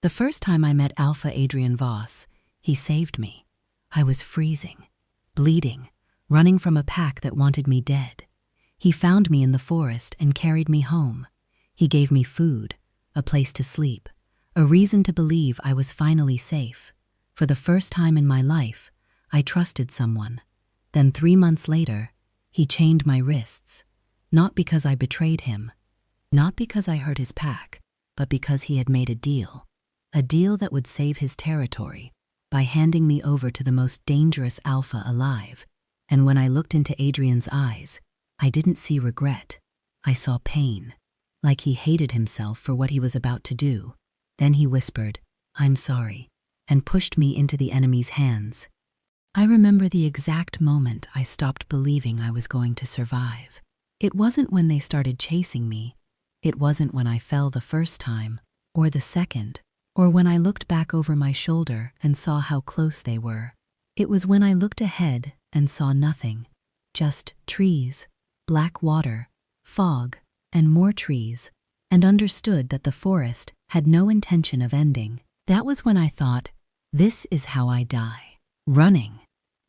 The first time I met Alpha Adrian Voss, he saved me. I was freezing, bleeding, running from a pack that wanted me dead. He found me in the forest and carried me home. He gave me food, a place to sleep, a reason to believe I was finally safe. For the first time in my life, I trusted someone. Then 3 months later, he chained my wrists. Not because I betrayed him, not because I hurt his pack, but because he had made a deal that would save his territory by handing me over to the most dangerous alpha alive. And when I looked into Adrian's eyes, I didn't see regret. I saw pain, like he hated himself for what he was about to do. Then he whispered, "I'm sorry," and pushed me into the enemy's hands. I remember the exact moment I stopped believing I was going to survive. It wasn't when they started chasing me. It wasn't when I fell the first time, or the second, or when I looked back over my shoulder and saw how close they were. It was when I looked ahead and saw nothing, just trees, black water, fog, and more trees, and understood that the forest had no intention of ending. That was when I thought, this is how I die. Running.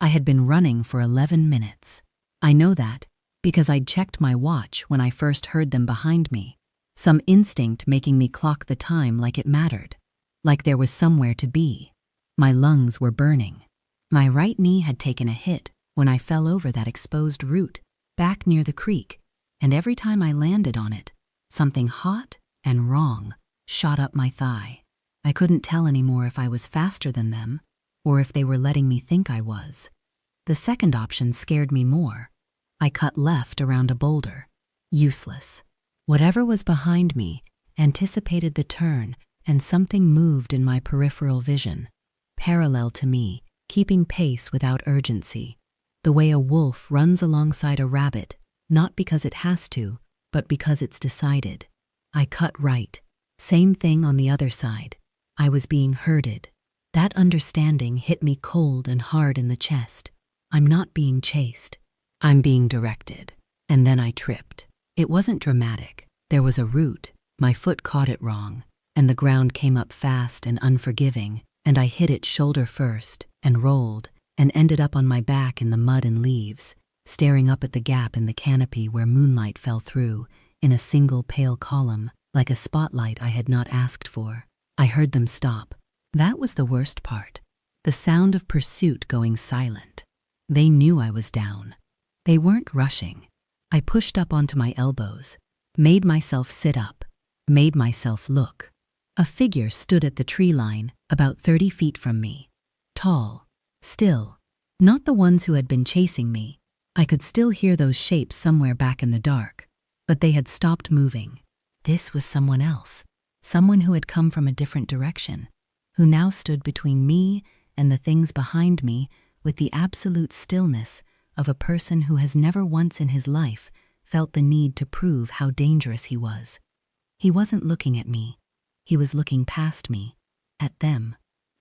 I had been running for 11 minutes. I know that because I'd checked my watch when I first heard them behind me, some instinct making me clock the time like it mattered, like there was somewhere to be. My lungs were burning. My right knee had taken a hit when I fell over that exposed root back near the creek, and every time I landed on it, something hot and wrong shot up my thigh. I couldn't tell anymore if I was faster than them or if they were letting me think I was. The second option scared me more. I cut left around a boulder. Useless. Whatever was behind me anticipated the turn, and something moved in my peripheral vision, parallel to me, keeping pace without urgency, the way a wolf runs alongside a rabbit, not because it has to, but because it's decided. I cut right. Same thing on the other side. I was being herded. That understanding hit me cold and hard in the chest. I'm not being chased. I'm being directed. And then I tripped. It wasn't dramatic. There was a root. My foot caught it wrong, and the ground came up fast and unforgiving, and I hit it shoulder first, and rolled, and ended up on my back in the mud and leaves, staring up at the gap in the canopy where moonlight fell through, in a single pale column, like a spotlight I had not asked for. I heard them stop. That was the worst part. The sound of pursuit going silent. They knew I was down. They weren't rushing. I pushed up onto my elbows, made myself sit up, made myself look. A figure stood at the tree line, about 30 feet from me. Tall, still, not the ones who had been chasing me. I could still hear those shapes somewhere back in the dark, but they had stopped moving. This was someone else, someone who had come from a different direction, who now stood between me and the things behind me with the absolute stillness of a person who has never once in his life felt the need to prove how dangerous he was. He wasn't looking at me. He was looking past me, at them.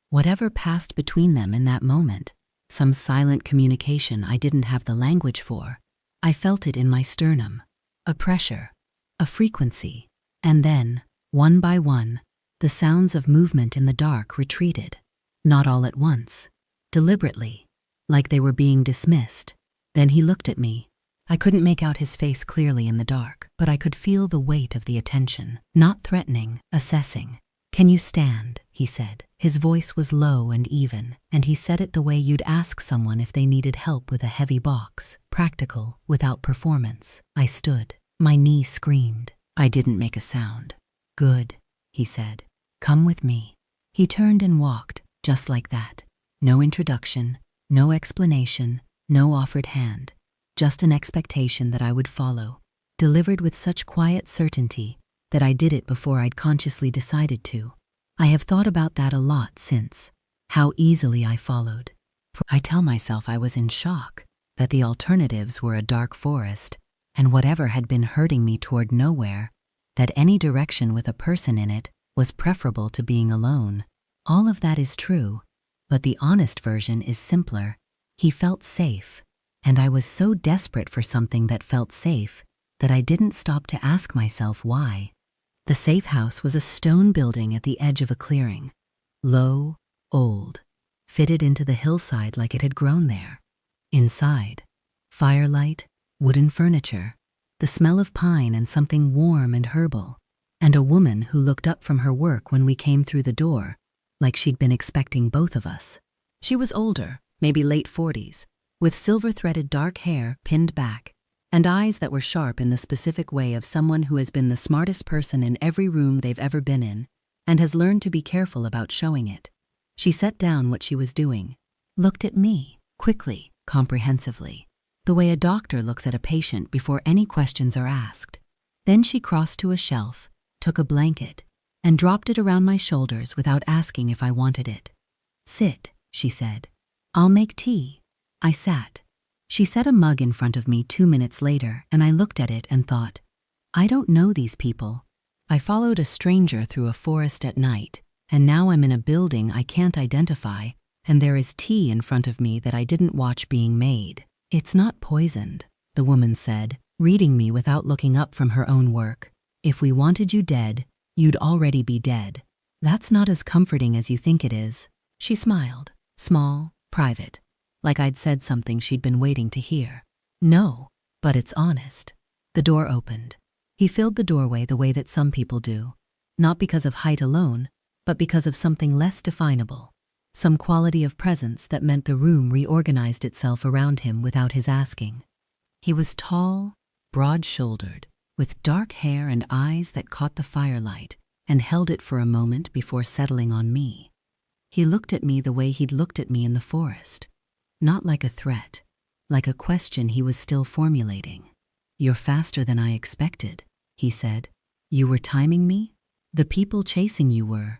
Whatever passed between them in that moment, some silent communication I didn't have the language for, I felt it in my sternum, a pressure, a frequency, and then, one by one, the sounds of movement in the dark retreated, not all at once, deliberately, like they were being dismissed. Then he looked at me. I couldn't make out his face clearly in the dark, but I could feel the weight of the attention, not threatening, assessing. "Can you stand?" he said. His voice was low and even, and he said it the way you'd ask someone if they needed help with a heavy box, practical, without performance. I stood. My knee screamed. I didn't make a sound. "Good," he said. "Come with me." He turned and walked, just like that. No introduction, no explanation, no offered hand. Just an expectation that I would follow, delivered with such quiet certainty that I did it before I'd consciously decided to. I have thought about that a lot since, how easily I followed. I tell myself I was in shock, that the alternatives were a dark forest, and whatever had been herding me toward nowhere, that any direction with a person in it was preferable to being alone. All of that is true, but the honest version is simpler. He felt safe, and I was so desperate for something that felt safe that I didn't stop to ask myself why. The safe house was a stone building at the edge of a clearing. Low, old, fitted into the hillside like it had grown there. Inside, firelight, wooden furniture, the smell of pine and something warm and herbal, and a woman who looked up from her work when we came through the door, like she'd been expecting both of us. She was older, maybe late 40s, with silver-threaded dark hair pinned back, and eyes that were sharp in the specific way of someone who has been the smartest person in every room they've ever been in, and has learned to be careful about showing it. She set down what she was doing, looked at me, quickly, comprehensively, the way a doctor looks at a patient before any questions are asked. Then she crossed to a shelf, took a blanket, and dropped it around my shoulders without asking if I wanted it. "Sit," she said. "I'll make tea." I sat. She set a mug in front of me 2 minutes later, and I looked at it and thought, I don't know these people. I followed a stranger through a forest at night, and now I'm in a building I can't identify, and there is tea in front of me that I didn't watch being made. "It's not poisoned," the woman said, reading me without looking up from her own work. "If we wanted you dead, you'd already be dead. That's not as comforting as you think it is." She smiled, small, private, like I'd said something she'd been waiting to hear. "No, but it's honest." The door opened. He filled the doorway the way that some people do, not because of height alone, but because of something less definable, some quality of presence that meant the room reorganized itself around him without his asking. He was tall, broad-shouldered, with dark hair and eyes that caught the firelight and held it for a moment before settling on me. He looked at me the way he'd looked at me in the forest. Not like a threat, like a question he was still formulating. "You're faster than I expected," he said. "You were timing me? The people chasing you were."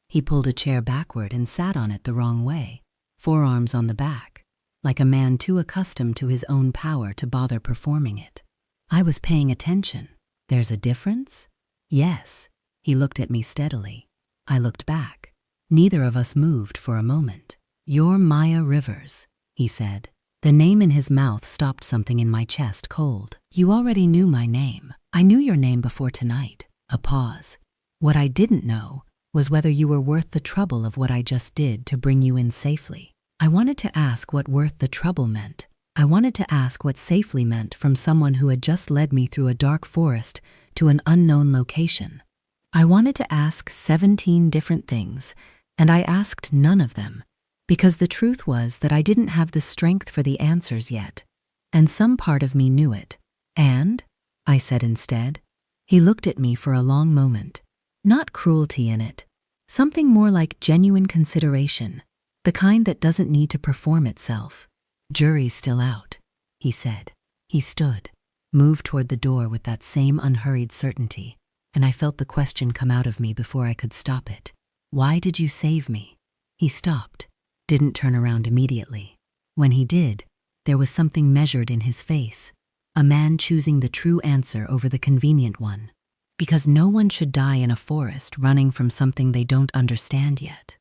He pulled a chair backward and sat on it the wrong way, forearms on the back, like a man too accustomed to his own power to bother performing it. I was paying attention. "There's a difference?" "Yes." He looked at me steadily. I looked back. Neither of us moved for a moment. "You're Maya Rivers," he said. The name in his mouth stopped something in my chest cold. "You already knew my name. I knew your name before tonight." A pause. "What I didn't know was whether you were worth the trouble of what I just did to bring you in safely." I wanted to ask what worth the trouble meant. I wanted to ask what safely meant from someone who had just led me through a dark forest to an unknown location. I wanted to ask 17 different things, and I asked none of them, because the truth was that I didn't have the strength for the answers yet, and some part of me knew it. "And?" I said instead. He looked at me for a long moment. Not cruelty in it, something more like genuine consideration, the kind that doesn't need to perform itself. "Jury's still out," he said. He stood, moved toward the door with that same unhurried certainty, and I felt the question come out of me before I could stop it. "Why did you save me?" He stopped. Didn't turn around immediately. When he did, there was something measured in his face, a man choosing the true answer over the convenient one. Because no one should die in a forest running from something they don't understand yet.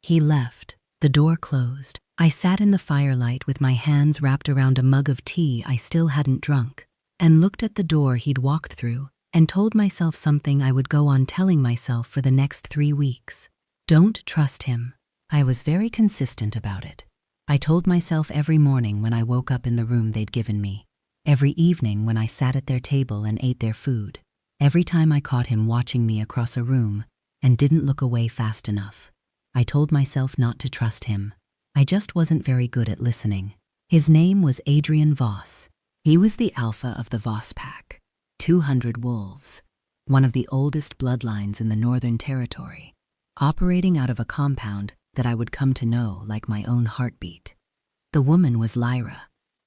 He left. The door closed. I sat in the firelight with my hands wrapped around a mug of tea I still hadn't drunk, and looked at the door he'd walked through and told myself something I would go on telling myself for the next 3 weeks. Don't trust him. I was very consistent about it. I told myself every morning when I woke up in the room they'd given me, every evening when I sat at their table and ate their food, every time I caught him watching me across a room and didn't look away fast enough. I told myself not to trust him. I just wasn't very good at listening. His name was Adrian Voss. He was the alpha of the Voss pack, 200 wolves, one of the oldest bloodlines in the Northern Territory, operating out of a compound that I would come to know like my own heartbeat. The woman was Lyra.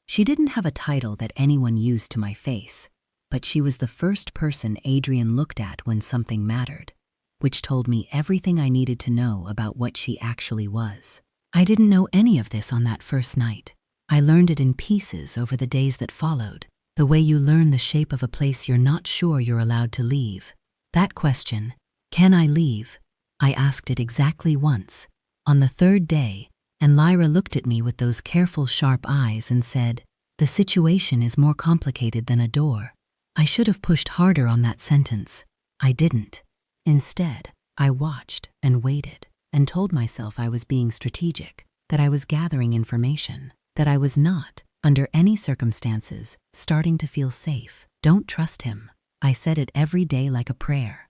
She didn't have a title that anyone used to my face, but she was the first person Adrian looked at when something mattered, which told me everything I needed to know about what she actually was. I didn't know any of this on that first night. I learned it in pieces over the days that followed, the way you learn the shape of a place you're not sure you're allowed to leave. That question, "Can I leave?" I asked it exactly once, on the 3rd day, and Lyra looked at me with those careful, sharp eyes and said, "The situation is more complicated than a door." I should have pushed harder on that sentence. I didn't. Instead, I watched and waited and told myself I was being strategic, that I was gathering information, that I was not, under any circumstances, starting to feel safe. Don't trust him. I said it every day like a prayer.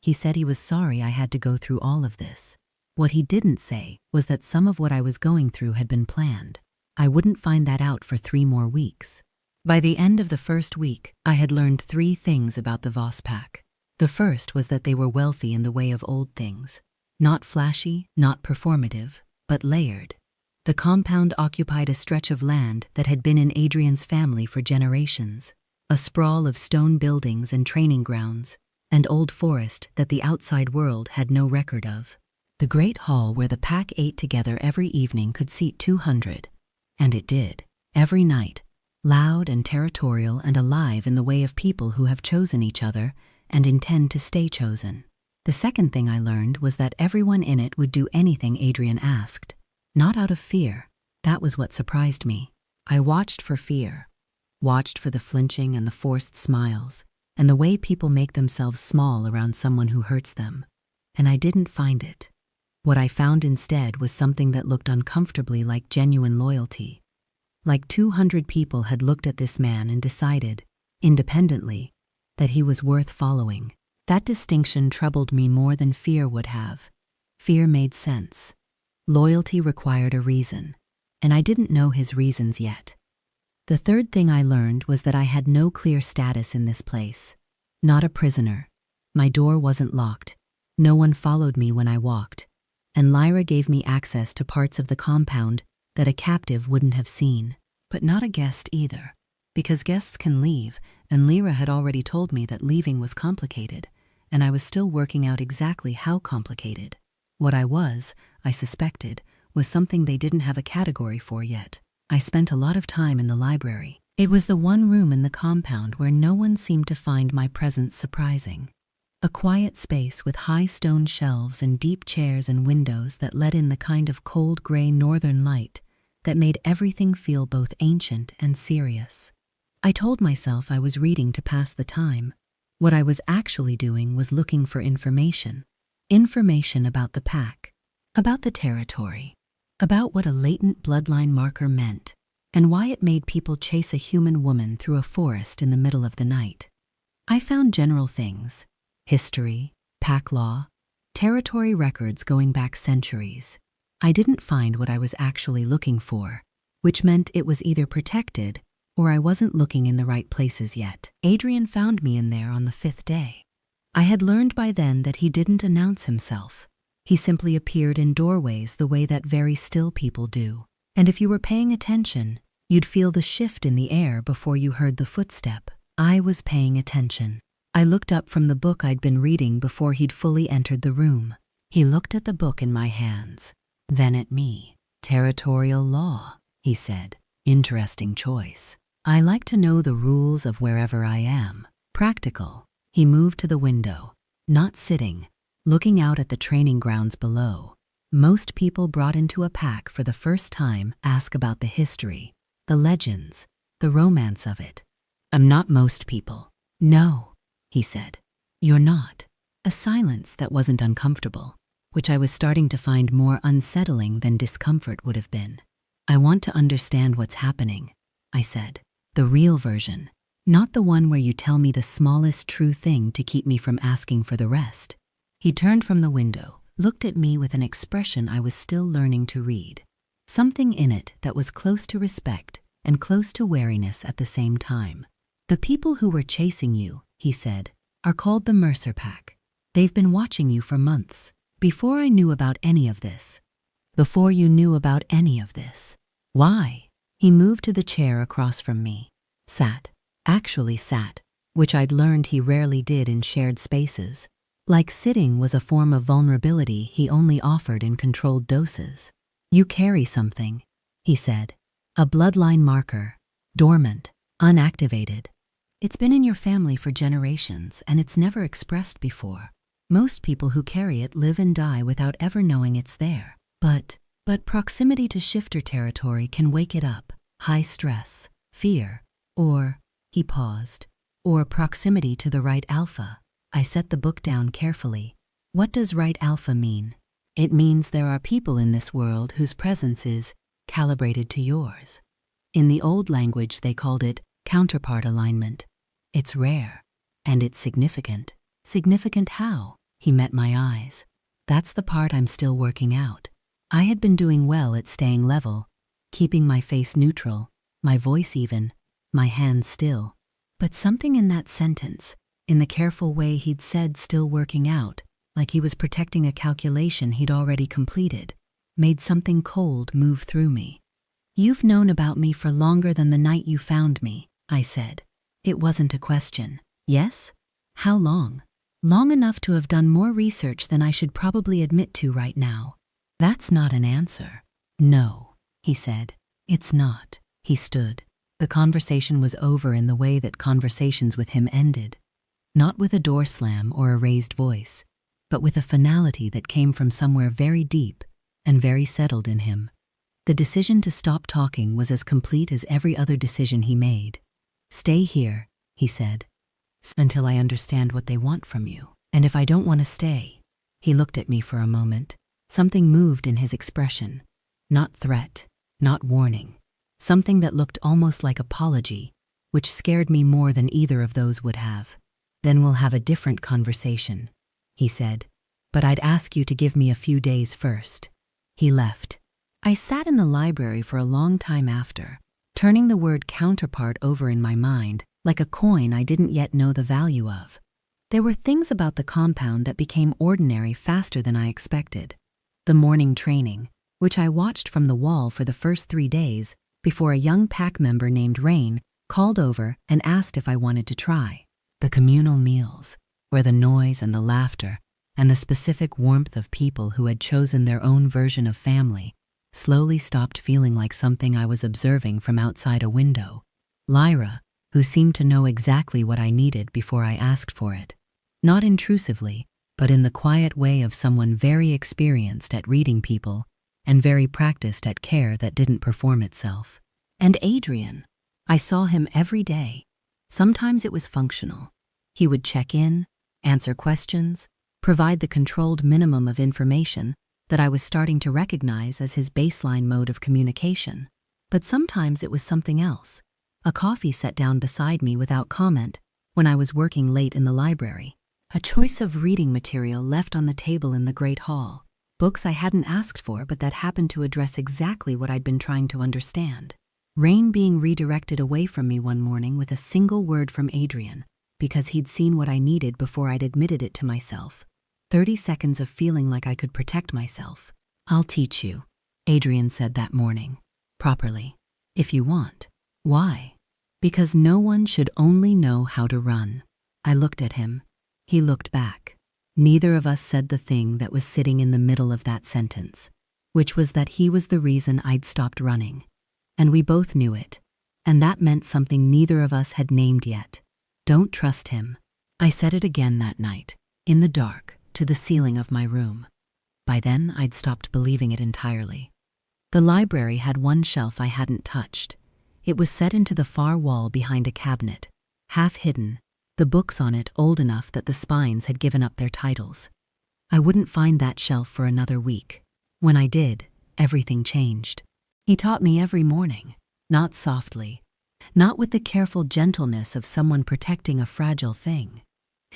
He said he was sorry I had to go through all of this. What he didn't say was that some of what I was going through had been planned. I wouldn't find that out for 3 more weeks. By the end of the first week, I had learned 3 things about the Voss pack. The first was that they were wealthy in the way of old things. Not flashy, not performative, but layered. The compound occupied a stretch of land that had been in Adrian's family for generations, a sprawl of stone buildings and training grounds, and old forest that the outside world had no record of. The great hall where the pack ate together every evening could seat 200, and it did, every night, loud and territorial and alive in the way of people who have chosen each other and intend to stay chosen. The second thing I learned was that everyone in it would do anything Adrian asked, not out of fear. That was what surprised me. I watched for fear, watched for the flinching and the forced smiles, and the way people make themselves small around someone who hurts them, and I didn't find it. What I found instead was something that looked uncomfortably like genuine loyalty. Like 200 people had looked at this man and decided, independently, that he was worth following. That distinction troubled me more than fear would have. Fear made sense. Loyalty required a reason, and I didn't know his reasons yet. The third thing I learned was that I had no clear status in this place. Not a prisoner. My door wasn't locked. No one followed me when I walked, and Lyra gave me access to parts of the compound that a captive wouldn't have seen. But not a guest either, because guests can leave, and Lyra had already told me that leaving was complicated, and I was still working out exactly how complicated. What I suspected, was something they didn't have a category for yet. I spent a lot of time in the library. It was the one room in the compound where no one seemed to find my presence surprising. A quiet space with high stone shelves and deep chairs and windows that let in the kind of cold gray northern light that made everything feel both ancient and serious. I told myself I was reading to pass the time. What I was actually doing was looking for information. Information about the pack, about the territory, about what a latent bloodline marker meant, and why it made people chase a human woman through a forest in the middle of the night. I found general things: history, pack law, territory records going back centuries. I didn't find what I was actually looking for, which meant it was either protected or I wasn't looking in the right places yet. Adrian found me in there on the 5th day. I had learned by then that he didn't announce himself. He simply appeared in doorways the way that very still people do. And if you were paying attention, you'd feel the shift in the air before you heard the footstep. I was paying attention. I looked up from the book I'd been reading before he'd fully entered the room. He looked at the book in my hands, then at me. Territorial law, he said. Interesting choice. I like to know the rules of wherever I am. Practical. He moved to the window, not sitting, looking out at the training grounds below. Most people brought into a pack for the first time ask about the history, the legends, the romance of it. I'm not most people. No, he said. You're not. A silence that wasn't uncomfortable, which I was starting to find more unsettling than discomfort would have been. I want to understand what's happening, I said. The real version, not the one where you tell me the smallest true thing to keep me from asking for the rest. He turned from the window, looked at me with an expression I was still learning to read. Something in it that was close to respect and close to wariness at the same time. The people who were chasing you, he said, are called the Mercer Pack. They've been watching you for months. Before I knew about any of this. Before you knew about any of this. Why? He moved to the chair across from me. Actually sat, which I'd learned he rarely did in shared spaces. Like sitting was a form of vulnerability he only offered in controlled doses. You carry something, he said. A bloodline marker, dormant, unactivated. It's been in your family for generations and it's never expressed before. Most people who carry it live and die without ever knowing it's there. But proximity to shifter territory can wake it up. High stress, fear, or, he paused, or proximity to the right alpha. I set the book down carefully. What does right alpha mean? It means there are people in this world whose presence is calibrated to yours. In the old language, they called it counterpart alignment. It's rare, and it's significant. Significant how? He met my eyes. That's the part I'm still working out. I had been doing well at staying level, keeping my face neutral, my voice even, my hands still. But something in that sentence, in the careful way he'd said still working out, like he was protecting a calculation he'd already completed, made something cold move through me. You've known about me for longer than the night you found me, I said. It wasn't a question. Yes? How long? Long enough to have done more research than I should probably admit to right now. That's not an answer. No, he said. It's not. He stood. The conversation was over in the way that conversations with him ended. Not with a door slam or a raised voice, but with a finality that came from somewhere very deep and very settled in him. The decision to stop talking was as complete as every other decision he made. Stay here, he said, until I understand what they want from you. And if I don't want to stay. He looked at me for a moment. Something moved in his expression. Not threat, not warning. Something that looked almost like apology, which scared me more than either of those would have. Then we'll have a different conversation, he said. But I'd ask you to give me a few days first. He left. I sat in the library for a long time after, turning the word counterpart over in my mind, like a coin I didn't yet know the value of. There were things about the compound that became ordinary faster than I expected. The morning training, which I watched from the wall for the first 3 days before a young pack member named Rain called over and asked if I wanted to try. The communal meals, where the noise and the laughter and the specific warmth of people who had chosen their own version of family slowly stopped feeling like something I was observing from outside a window. Lyra, who seemed to know exactly what I needed before I asked for it. Not intrusively, but in the quiet way of someone very experienced at reading people and very practiced at care that didn't perform itself. And Adrian. I saw him every day. Sometimes it was functional. He would check in, answer questions, provide the controlled minimum of information that I was starting to recognize as his baseline mode of communication. But sometimes it was something else. A coffee set down beside me without comment when I was working late in the library. A choice of reading material left on the table in the great hall. Books I hadn't asked for but that happened to address exactly what I'd been trying to understand. Rain being redirected away from me one morning with a single word from Adrian because he'd seen what I needed before I'd admitted it to myself. 30 seconds of feeling like I could protect myself. I'll teach you, Adrian said that morning. Properly. If you want. Why? Because no one should only know how to run. I looked at him. He looked back. Neither of us said the thing that was sitting in the middle of that sentence, which was that he was the reason I'd stopped running. And we both knew it. And that meant something neither of us had named yet. Don't trust him. I said it again that night, in the dark, to the ceiling of my room. By then, I'd stopped believing it entirely. The library had one shelf I hadn't touched. It was set into the far wall behind a cabinet, half hidden, the books on it old enough that the spines had given up their titles. I wouldn't find that shelf for another week. When I did, everything changed. He taught me every morning, not softly, not with the careful gentleness of someone protecting a fragile thing.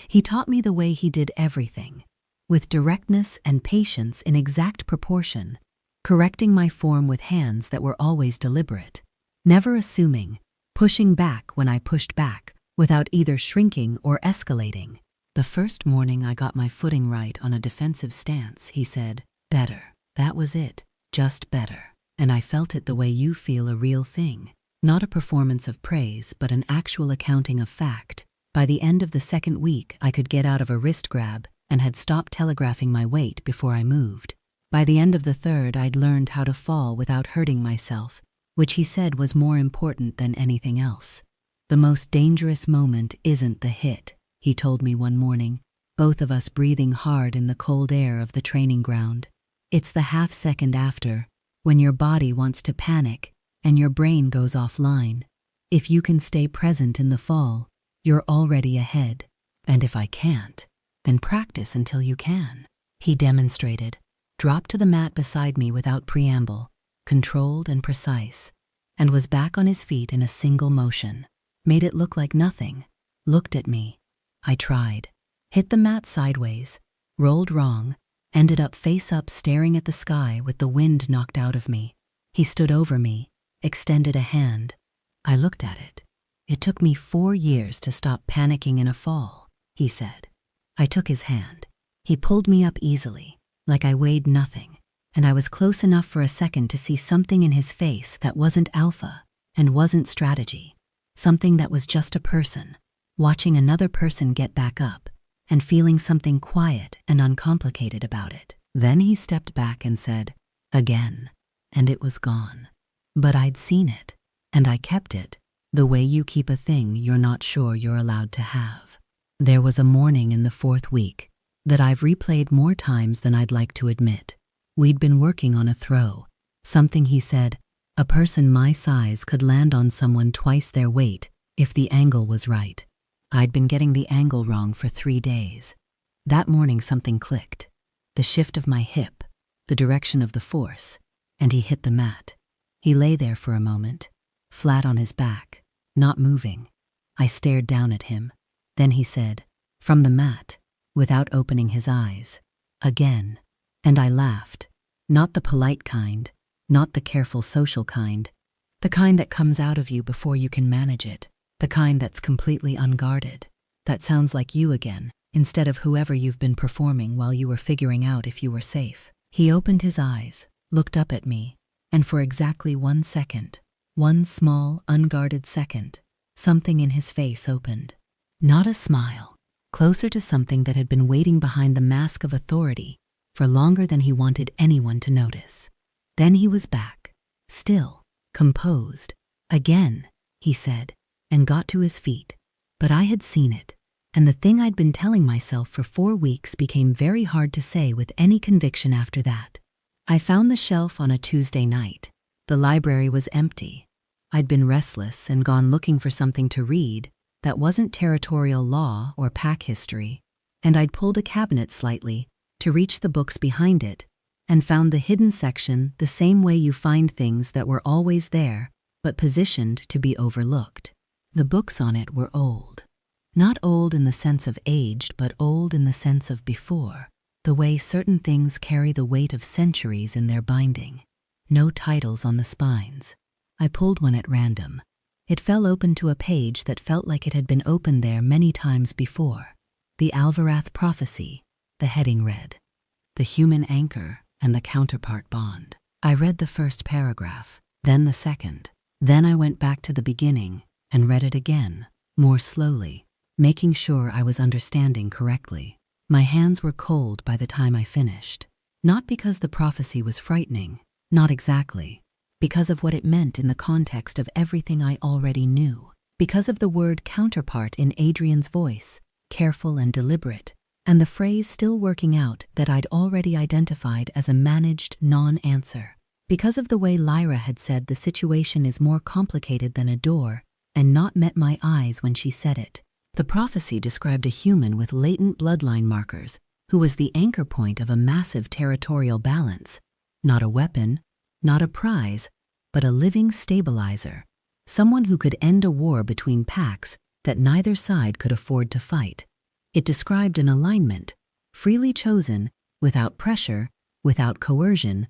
He taught me the way he did everything, with directness and patience in exact proportion, correcting my form with hands that were always deliberate, never assuming, pushing back when I pushed back, without either shrinking or escalating. The first morning I got my footing right on a defensive stance, he said, better. That was it, just better. And I felt it the way you feel a real thing, not a performance of praise, but an actual accounting of fact. By the end of the second week, I could get out of a wrist grab and had stopped telegraphing my weight before I moved. By the end of the third, I'd learned how to fall without hurting myself, which he said was more important than anything else. The most dangerous moment isn't the hit, he told me one morning, both of us breathing hard in the cold air of the training ground. It's the half second after, when your body wants to panic and your brain goes offline. If you can stay present in the fall, you're already ahead. And if I can't, then practice until you can. He demonstrated, dropped to the mat beside me without preamble, controlled and precise, and was back on his feet in a single motion. Made it look like nothing. Looked at me. I tried. Hit the mat sideways, rolled wrong, ended up face up staring at the sky with the wind knocked out of me. He stood over me, extended a hand. I looked at it. It took me 4 years to stop panicking in a fall, he said. I took his hand. He pulled me up easily, like I weighed nothing, and I was close enough for a second to see something in his face that wasn't alpha and wasn't strategy. Something that was just a person, watching another person get back up and feeling something quiet and uncomplicated about it. Then he stepped back and said, "Again," and it was gone. But I'd seen it, and I kept it, the way you keep a thing you're not sure you're allowed to have. There was a morning in the 4th week that I've replayed more times than I'd like to admit. We'd been working on a throw, something he said, a person my size could land on someone twice their weight if the angle was right. I'd been getting the angle wrong for 3 days. That morning something clicked. The shift of my hip, the direction of the force, and he hit the mat. He lay there for a moment, flat on his back, not moving. I stared down at him. Then he said, from the mat, without opening his eyes, "Again." And I laughed. Not the polite kind, not the careful social kind, the kind that comes out of you before you can manage it, the kind that's completely unguarded, that sounds like you again, instead of whoever you've been performing while you were figuring out if you were safe. He opened his eyes, looked up at me, and for exactly 1 second, one small, unguarded second, something in his face opened. Not a smile, closer to something that had been waiting behind the mask of authority for longer than he wanted anyone to notice. Then he was back, still, composed. "Again," he said, and got to his feet. But I had seen it, and the thing I'd been telling myself for 4 weeks became very hard to say with any conviction after that. I found the shelf on a Tuesday night. The library was empty. I'd been restless and gone looking for something to read that wasn't territorial law or pack history, and I'd pulled a cabinet slightly to reach the books behind it and found the hidden section the same way you find things that were always there but positioned to be overlooked. The books on it were old. Not old in the sense of aged, but old in the sense of before, the way certain things carry the weight of centuries in their binding. No titles on the spines. I pulled one at random. It fell open to a page that felt like it had been opened there many times before. The Alvarath Prophecy, the heading read, "The Human Anchor and the Counterpart Bond." I read the first paragraph, then the second. Then I went back to the beginning and read it again, more slowly, making sure I was understanding correctly. My hands were cold by the time I finished. Not because the prophecy was frightening, not exactly. Because of what it meant in the context of everything I already knew. Because of the word counterpart in Adrian's voice, careful and deliberate, and the phrase still working out that I'd already identified as a managed non-answer. Because of the way Lyra had said the situation is more complicated than a door and not met my eyes when she said it. The prophecy described a human with latent bloodline markers who was the anchor point of a massive territorial balance. Not a weapon, not a prize, but a living stabilizer. Someone who could end a war between packs that neither side could afford to fight. It described an alignment, freely chosen, without pressure, without coercion,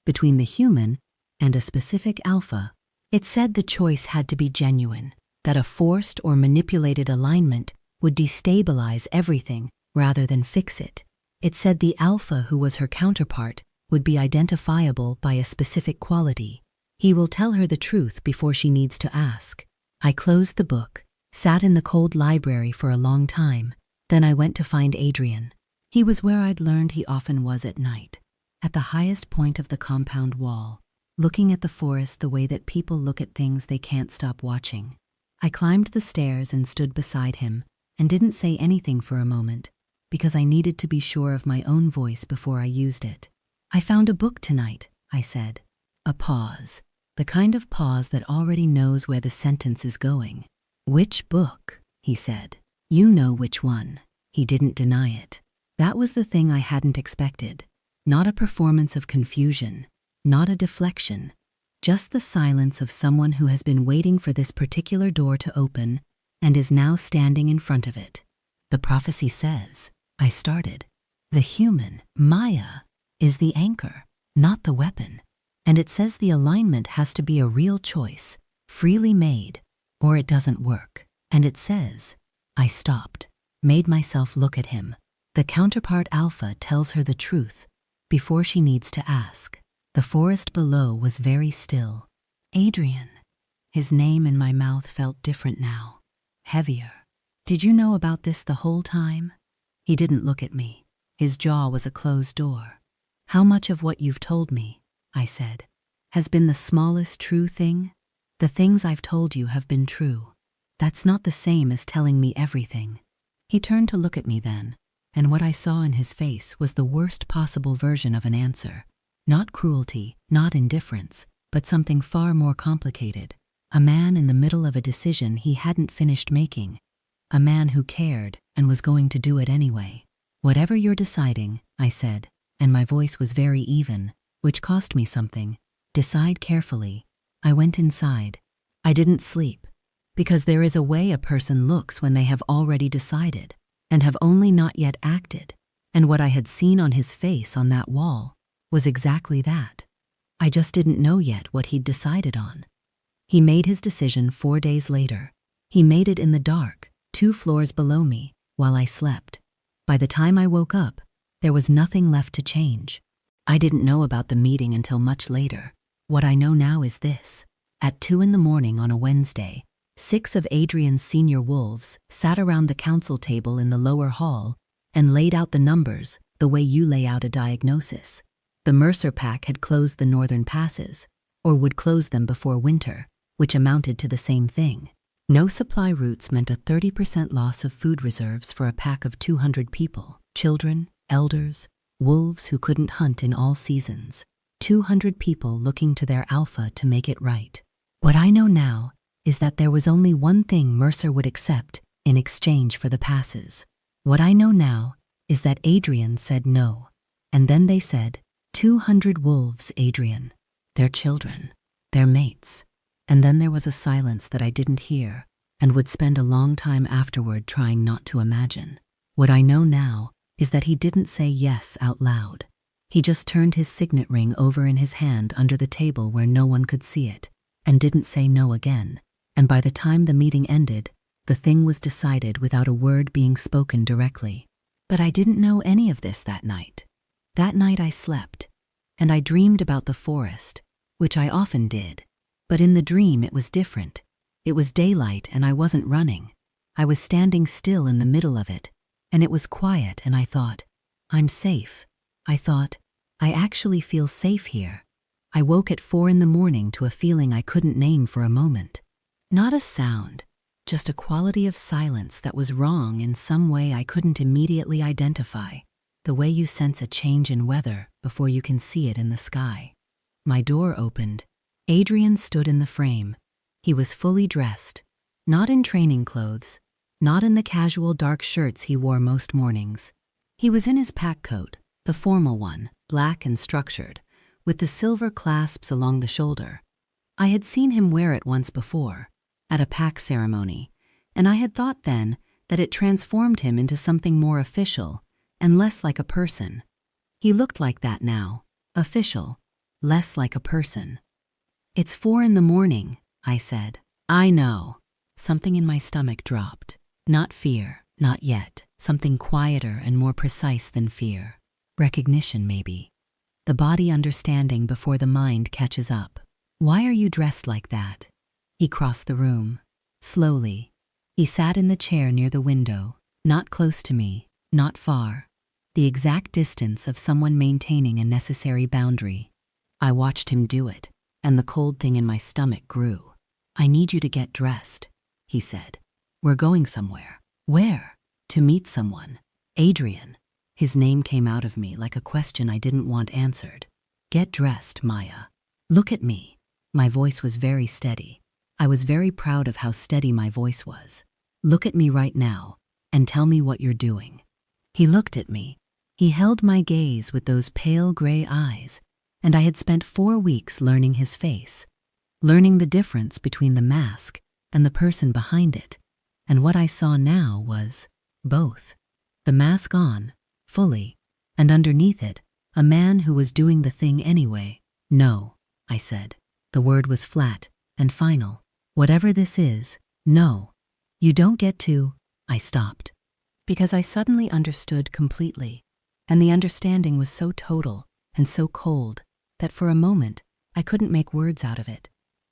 between the human and a specific alpha. It said the choice had to be genuine, that a forced or manipulated alignment would destabilize everything rather than fix it. It said the alpha who was her counterpart would be identifiable by a specific quality. He will tell her the truth before she needs to ask. I closed the book, sat in the cold library for a long time. Then I went to find Adrian. He was where I'd learned he often was at night, at the highest point of the compound wall, looking at the forest the way that people look at things they can't stop watching. I climbed the stairs and stood beside him and didn't say anything for a moment because I needed to be sure of my own voice before I used it. "I found a book tonight," I said. A pause, the kind of pause that already knows where the sentence is going. "Which book?" he said. You know which one. He didn't deny it. That was the thing I hadn't expected. Not a performance of confusion, not a deflection, just the silence of someone who has been waiting for this particular door to open and is now standing in front of it. The prophecy says, I started. The human, Maya, is the anchor, not the weapon. And it says the alignment has to be a real choice, freely made, or it doesn't work. And it says, I stopped, made myself look at him. The counterpart alpha tells her the truth before she needs to ask. The forest below was very still. Adrian. His name in my mouth felt different now, heavier. Did you know about this the whole time? He didn't look at me. His jaw was a closed door. How much of what you've told me, I said, has been the smallest true thing? The things I've told you have been true. That's not the same as telling me everything. He turned to look at me then, and what I saw in his face was the worst possible version of an answer. Not cruelty, not indifference, but something far more complicated. A man in the middle of a decision he hadn't finished making. A man who cared and was going to do it anyway. Whatever you're deciding, I said, and my voice was very even, which cost me something. Decide carefully. I went inside. I didn't sleep, because there is a way a person looks when they have already decided and have only not yet acted, and what I had seen on his face on that wall was exactly that. I just didn't know yet what he'd decided on. He made his decision 4 days later. He made it in the dark, 2 floors below me, while I slept. By the time I woke up, there was nothing left to change. I didn't know about the meeting until much later. What I know now is this. At 2 in the morning on a Wednesday, 6 of Adrian's senior wolves sat around the council table in the lower hall and laid out the numbers the way you lay out a diagnosis. The Mercer pack had closed the northern passes, or would close them before winter, which amounted to the same thing. No supply routes meant a 30% loss of food reserves for a pack of 200 people, children, elders, wolves who couldn't hunt in all seasons. 200 people looking to their alpha to make it right. What I know now is that there was only one thing Mercer would accept in exchange for the passes. What I know now is that Adrian said no, and then they said, 200 wolves, Adrian. Their children, their mates. And then there was a silence that I didn't hear and would spend a long time afterward trying not to imagine. What I know now is that he didn't say yes out loud. He just turned his signet ring over in his hand under the table where no one could see it, and didn't say no again. And by the time the meeting ended, the thing was decided without a word being spoken directly. But I didn't know any of this that night. That night I slept, and I dreamed about the forest, which I often did. But in the dream it was different. It was daylight and I wasn't running. I was standing still in the middle of it, and it was quiet, and I thought, I'm safe. I thought, I actually feel safe here. I woke at 4 in the morning to a feeling I couldn't name for a moment. Not a sound, just a quality of silence that was wrong in some way I couldn't immediately identify, the way you sense a change in weather before you can see it in the sky. My door opened. Adrian stood in the frame. He was fully dressed, not in training clothes, not in the casual dark shirts he wore most mornings. He was in his pack coat, the formal one, black and structured, with the silver clasps along the shoulder. I had seen him wear it once before, at a pack ceremony, and I had thought then that it transformed him into something more official and less like a person. He looked like that now, official, less like a person. It's 4 in the morning, I said. I know. Something in my stomach dropped. Not fear, not yet. Something quieter and more precise than fear. Recognition, maybe. The body understanding before the mind catches up. Why are you dressed like that? He crossed the room. Slowly. He sat in the chair near the window, not close to me, not far. The exact distance of someone maintaining a necessary boundary. I watched him do it, and the cold thing in my stomach grew. I need you to get dressed, he said. We're going somewhere. Where? To meet someone. Adrian. His name came out of me like a question I didn't want answered. Get dressed, Maya. Look at me. My voice was very steady. I was very proud of how steady my voice was. Look at me right now. and tell me what you're doing." He looked at me. He held my gaze with those pale gray eyes, and I had spent 4 weeks learning his face, learning the difference between the mask and the person behind it, and what I saw now was both. The mask on, fully, and underneath it, a man who was doing the thing anyway. "No," I said. The word was flat and final. "Whatever this is, no. You don't get to—" I stopped, because I suddenly understood completely, and the understanding was so total and so cold that for a moment I couldn't make words out of it.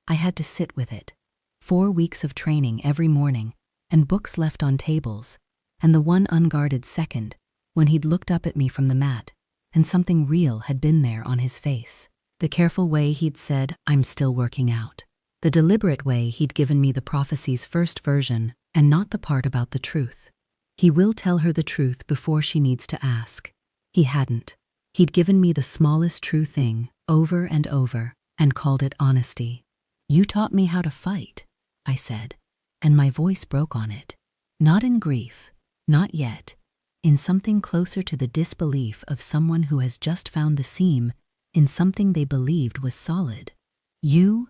I had to sit with it. 4 weeks of training every morning, and books left on tables, and the one unguarded second when he'd looked up at me from the mat, and something real had been there on his face. The careful way he'd said, "I'm still working out." The deliberate way he'd given me the prophecy's first version and not the part about the truth. He will tell her the truth before she needs to ask. He hadn't. He'd given me the smallest true thing over and over and called it honesty. "You taught me how to fight," I said, and my voice broke on it. Not in grief, not yet, in something closer to the disbelief of someone who has just found the seam in something they believed was solid. "You?"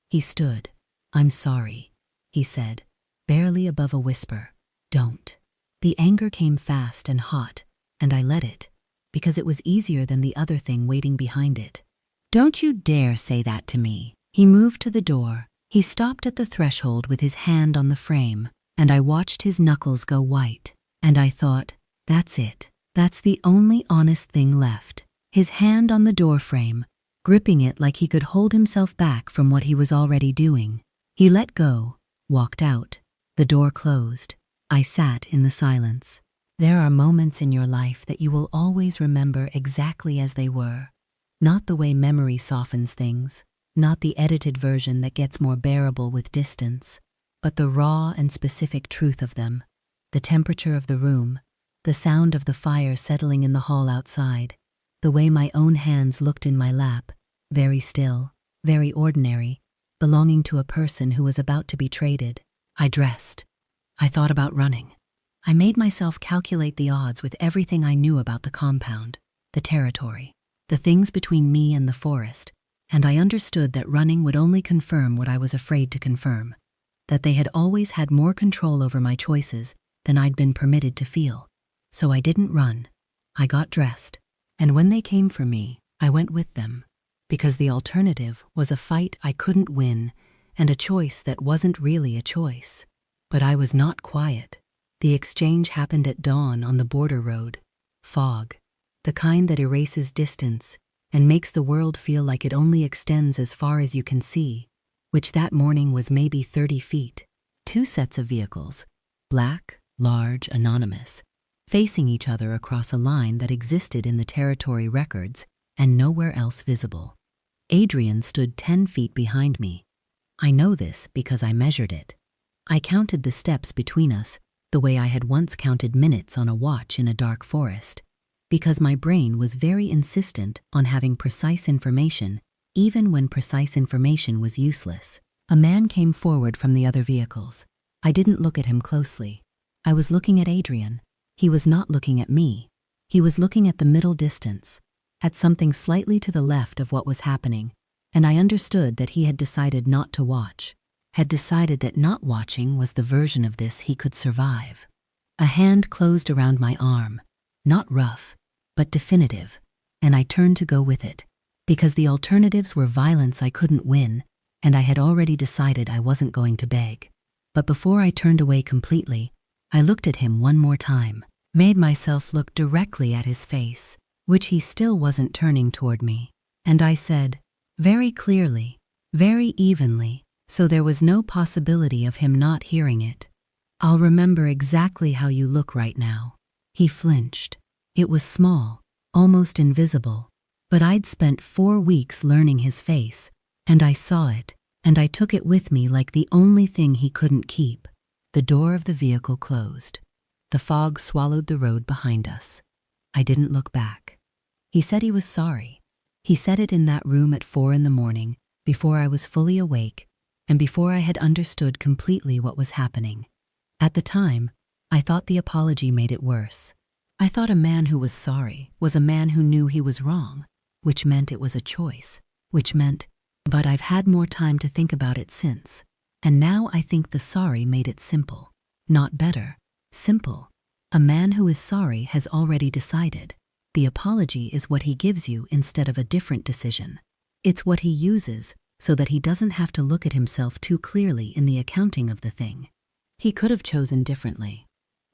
He stood. "I'm sorry," he said, barely above a whisper. "Don't." The anger came fast and hot, and I let it, because it was easier than the other thing waiting behind it. "Don't you dare say that to me." He moved to the door. He stopped at the threshold with his hand on the frame, and I watched his knuckles go white. And I thought, that's it. That's the only honest thing left. His hand on the door frame, gripping it like he could hold himself back from what he was already doing. He let go, walked out. The door closed. I sat in the silence. There are moments in your life that you will always remember exactly as they were. Not the way memory softens things, not the edited version that gets more bearable with distance, but the raw and specific truth of them. The temperature of the room, the sound of the fire settling in the hall outside, the way my own hands looked in my lap, very still, very ordinary, belonging to a person who was about to be traded. I dressed. I thought about running. I made myself calculate the odds with everything I knew about the compound, the territory, the things between me and the forest, and I understood that running would only confirm what I was afraid to confirm, that they had always had more control over my choices than I'd been permitted to feel. So I didn't run. I got dressed, and when they came for me, I went with them, because the alternative was a fight I couldn't win and a choice that wasn't really a choice. But I was not quiet. The exchange happened at dawn on the border road. Fog, the kind that erases distance and makes the world feel like it only extends as far as you can see, which that morning was maybe 30 feet. 2 sets of vehicles, black, large, anonymous, facing each other across a line that existed in the territory records and nowhere else visible. Adrian stood 10 feet behind me. I know this because I measured it. I counted the steps between us the way I had once counted minutes on a watch in a dark forest, because my brain was very insistent on having precise information, even when precise information was useless. A man came forward from the other vehicles. I didn't look at him closely. I was looking at Adrian. He was not looking at me. He was looking at the middle distance, at something slightly to the left of what was happening, and I understood that he had decided not to watch, had decided that not watching was the version of this he could survive. A hand closed around my arm, not rough, but definitive, and I turned to go with it, because the alternatives were violence I couldn't win, and I had already decided I wasn't going to beg. But before I turned away completely, I looked at him one more time, made myself look directly at his face, which he still wasn't turning toward me, and I said, very clearly, very evenly, so there was no possibility of him not hearing it, "I'll remember exactly how you look right now." He flinched. It was small, almost invisible, but I'd spent 4 weeks learning his face, and I saw it, and I took it with me like the only thing he couldn't keep. The door of the vehicle closed. The fog swallowed the road behind us. I didn't look back. He said he was sorry. He said it in that room at 4 in the morning, before I was fully awake, and before I had understood completely what was happening. At the time, I thought the apology made it worse. I thought a man who was sorry was a man who knew he was wrong, which meant it was a choice, which meant, but I've had more time to think about it since, and now I think the sorry made it simple. Not better, simple. A man who is sorry has already decided. The apology is what he gives you instead of a different decision. It's what he uses so that he doesn't have to look at himself too clearly in the accounting of the thing. He could have chosen differently.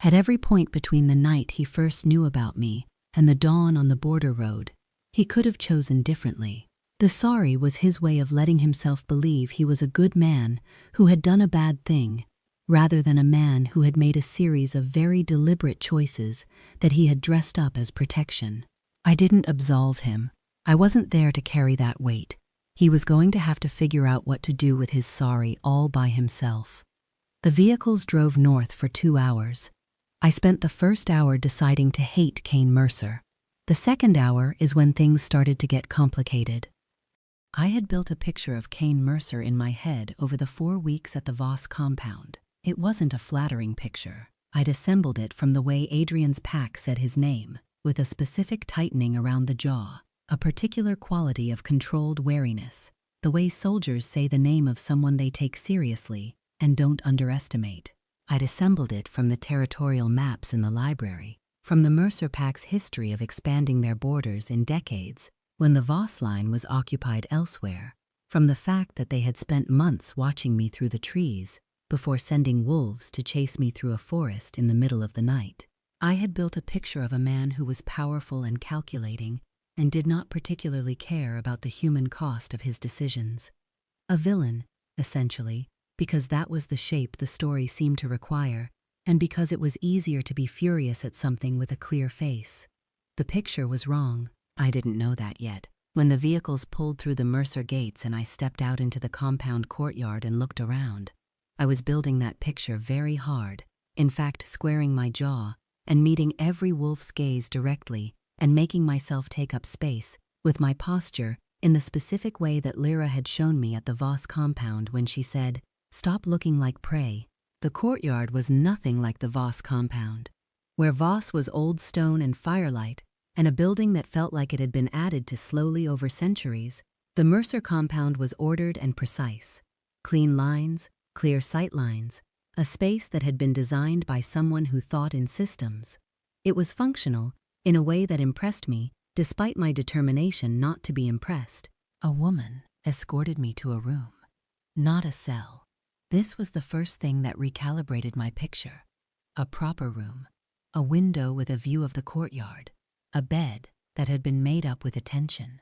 At every point between the night he first knew about me and the dawn on the border road, he could have chosen differently. The sorry was his way of letting himself believe he was a good man who had done a bad thing, rather than a man who had made a series of very deliberate choices that he had dressed up as protection. I didn't absolve him. I wasn't there to carry that weight. He was going to have to figure out what to do with his sorry all by himself. The vehicles drove north for 2 hours. I spent the first hour deciding to hate Kane Mercer. The second hour is when things started to get complicated. I had built a picture of Kane Mercer in my head over the 4 weeks at the Voss compound. It wasn't a flattering picture. I'd assembled it from the way Adrian's pack said his name, with a specific tightening around the jaw, a particular quality of controlled wariness, the way soldiers say the name of someone they take seriously and don't underestimate. I'd assembled it from the territorial maps in the library, from the Mercer Pack's history of expanding their borders in decades when the Voss line was occupied elsewhere, from the fact that they had spent months watching me through the trees before sending wolves to chase me through a forest in the middle of the night. I had built a picture of a man who was powerful and calculating and did not particularly care about the human cost of his decisions. A villain, essentially, because that was the shape the story seemed to require, and because it was easier to be furious at something with a clear face. The picture was wrong. I didn't know that yet. When the vehicles pulled through the Mercer gates and I stepped out into the compound courtyard and looked around, I was building that picture very hard, in fact squaring my jaw and meeting every wolf's gaze directly and making myself take up space with my posture in the specific way that Lyra had shown me at the Voss compound when she said, "Stop looking like prey." The courtyard was nothing like the Voss compound. Where Voss was old stone and firelight, and a building that felt like it had been added to slowly over centuries, the Mercer compound was ordered and precise. Clean lines, clear sight lines, a space that had been designed by someone who thought in systems. It was functional in a way that impressed me, despite my determination not to be impressed. A woman escorted me to a room, not a cell. This was the first thing that recalibrated my picture. A proper room, a window with a view of the courtyard, a bed that had been made up with attention,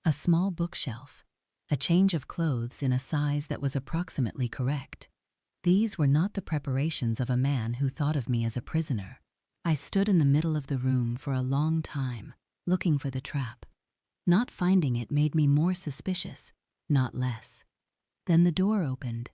a small bookshelf, a change of clothes in a size that was approximately correct. These were not the preparations of a man who thought of me as a prisoner. I stood in the middle of the room for a long time, looking for the trap. Not finding it made me more suspicious, not less. Then the door opened.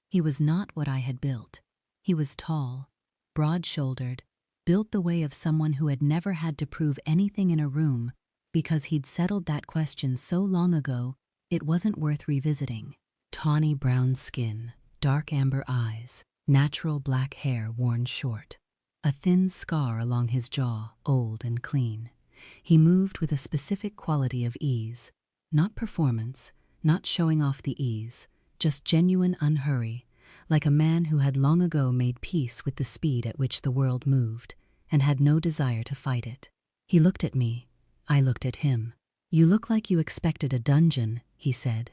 He was not what I had built. He was tall, broad-shouldered, built the way of someone who had never had to prove anything in a room because he'd settled that question so long ago it wasn't worth revisiting. Tawny brown skin, dark amber eyes, natural black hair worn short. A thin scar along his jaw, old and clean. He moved with a specific quality of ease. Not performance, not showing off the ease, just genuine unhurry, like a man who had long ago made peace with the speed at which the world moved and had no desire to fight it. He looked at me. I looked at him. "You look like you expected a dungeon," he said.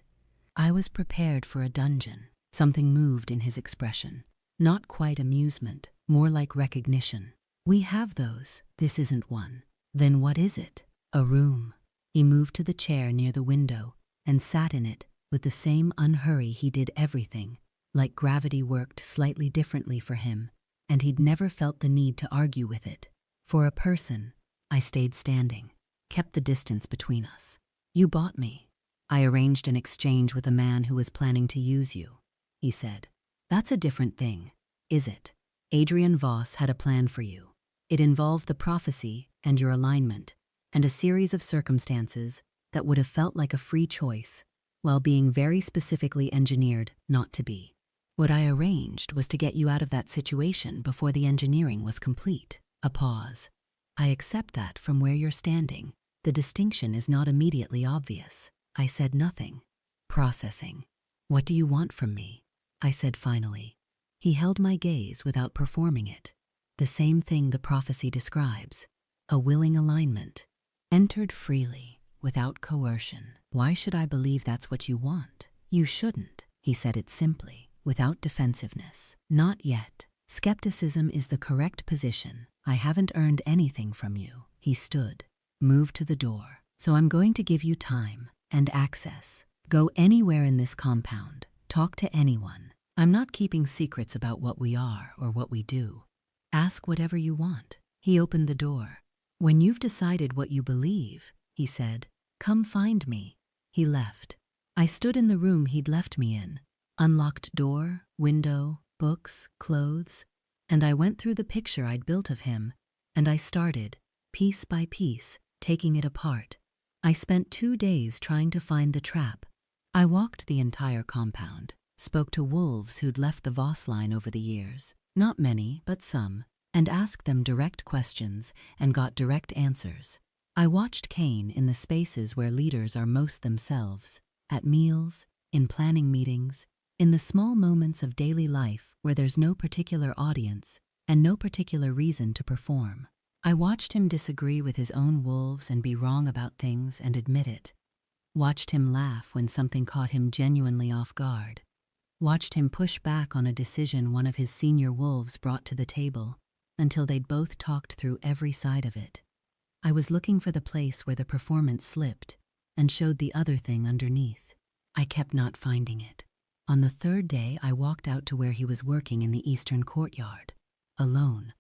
I was prepared for a dungeon. Something moved in his expression. Not quite amusement, more like recognition. "We have those. This isn't one." "Then what is it?" "A room." He moved to the chair near the window and sat in it with the same unhurry he did everything, like gravity worked slightly differently for him, and he'd never felt the need to argue with it. For a person, I stayed standing, kept the distance between us. "You bought me. I arranged an exchange with a man who was planning to use you," he said. "That's a different thing, is it? Adrian Voss had a plan for you. It involved the prophecy and your alignment, and a series of circumstances that would have felt like a free choice, while being very specifically engineered not to be. What I arranged was to get you out of that situation before the engineering was complete. A pause. I accept that from where you're standing, the distinction is not immediately obvious. I said nothing. Processing. What do you want from me? I said finally. He held my gaze without performing it. The same thing the prophecy describes. A willing alignment. Entered freely, without coercion. Why should I believe that's what you want? You shouldn't. He said it simply, without defensiveness. Not yet. Skepticism is the correct position. I haven't earned anything from you. He stood, moved to the door. So I'm going to give you time and access. Go anywhere in this compound. Talk to anyone. I'm not keeping secrets about what we are or what we do. Ask whatever you want. He opened the door. When you've decided what you believe, he said, come find me. He left. I stood in the room he'd left me in. Unlocked door, window, books, clothes, and I went through the picture I'd built of him, and I started, piece by piece, taking it apart. I spent 2 days trying to find the trap. I walked the entire compound, spoke to wolves who'd left the Voss line over the years, not many, but some, and asked them direct questions and got direct answers. I watched Cain in the spaces where leaders are most themselves, at meals, in planning meetings, in the small moments of daily life where there's no particular audience and no particular reason to perform. I watched him disagree with his own wolves and be wrong about things and admit it. Watched him laugh when something caught him genuinely off guard. Watched him push back on a decision one of his senior wolves brought to the table until they'd both talked through every side of it. I was looking for the place where the performance slipped and showed the other thing underneath. I kept not finding it. On the 3rd day, I walked out to where he was working in the eastern courtyard, alone,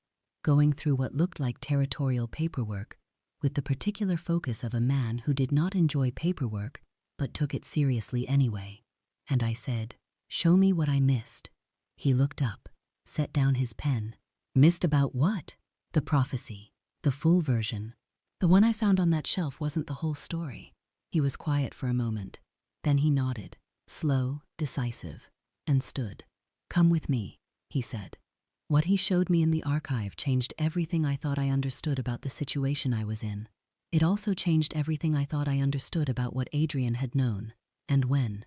going through what looked like territorial paperwork with the particular focus of a man who did not enjoy paperwork but took it seriously anyway. And I said, show me what I missed. He looked up, set down his pen. Missed about what? The prophecy, the full version. The one I found on that shelf wasn't the whole story. He was quiet for a moment. Then he nodded, slow, decisive, and stood. Come with me, he said. What he showed me in the archive changed everything I thought I understood about the situation I was in. It also changed everything I thought I understood about what Adrian had known, and when.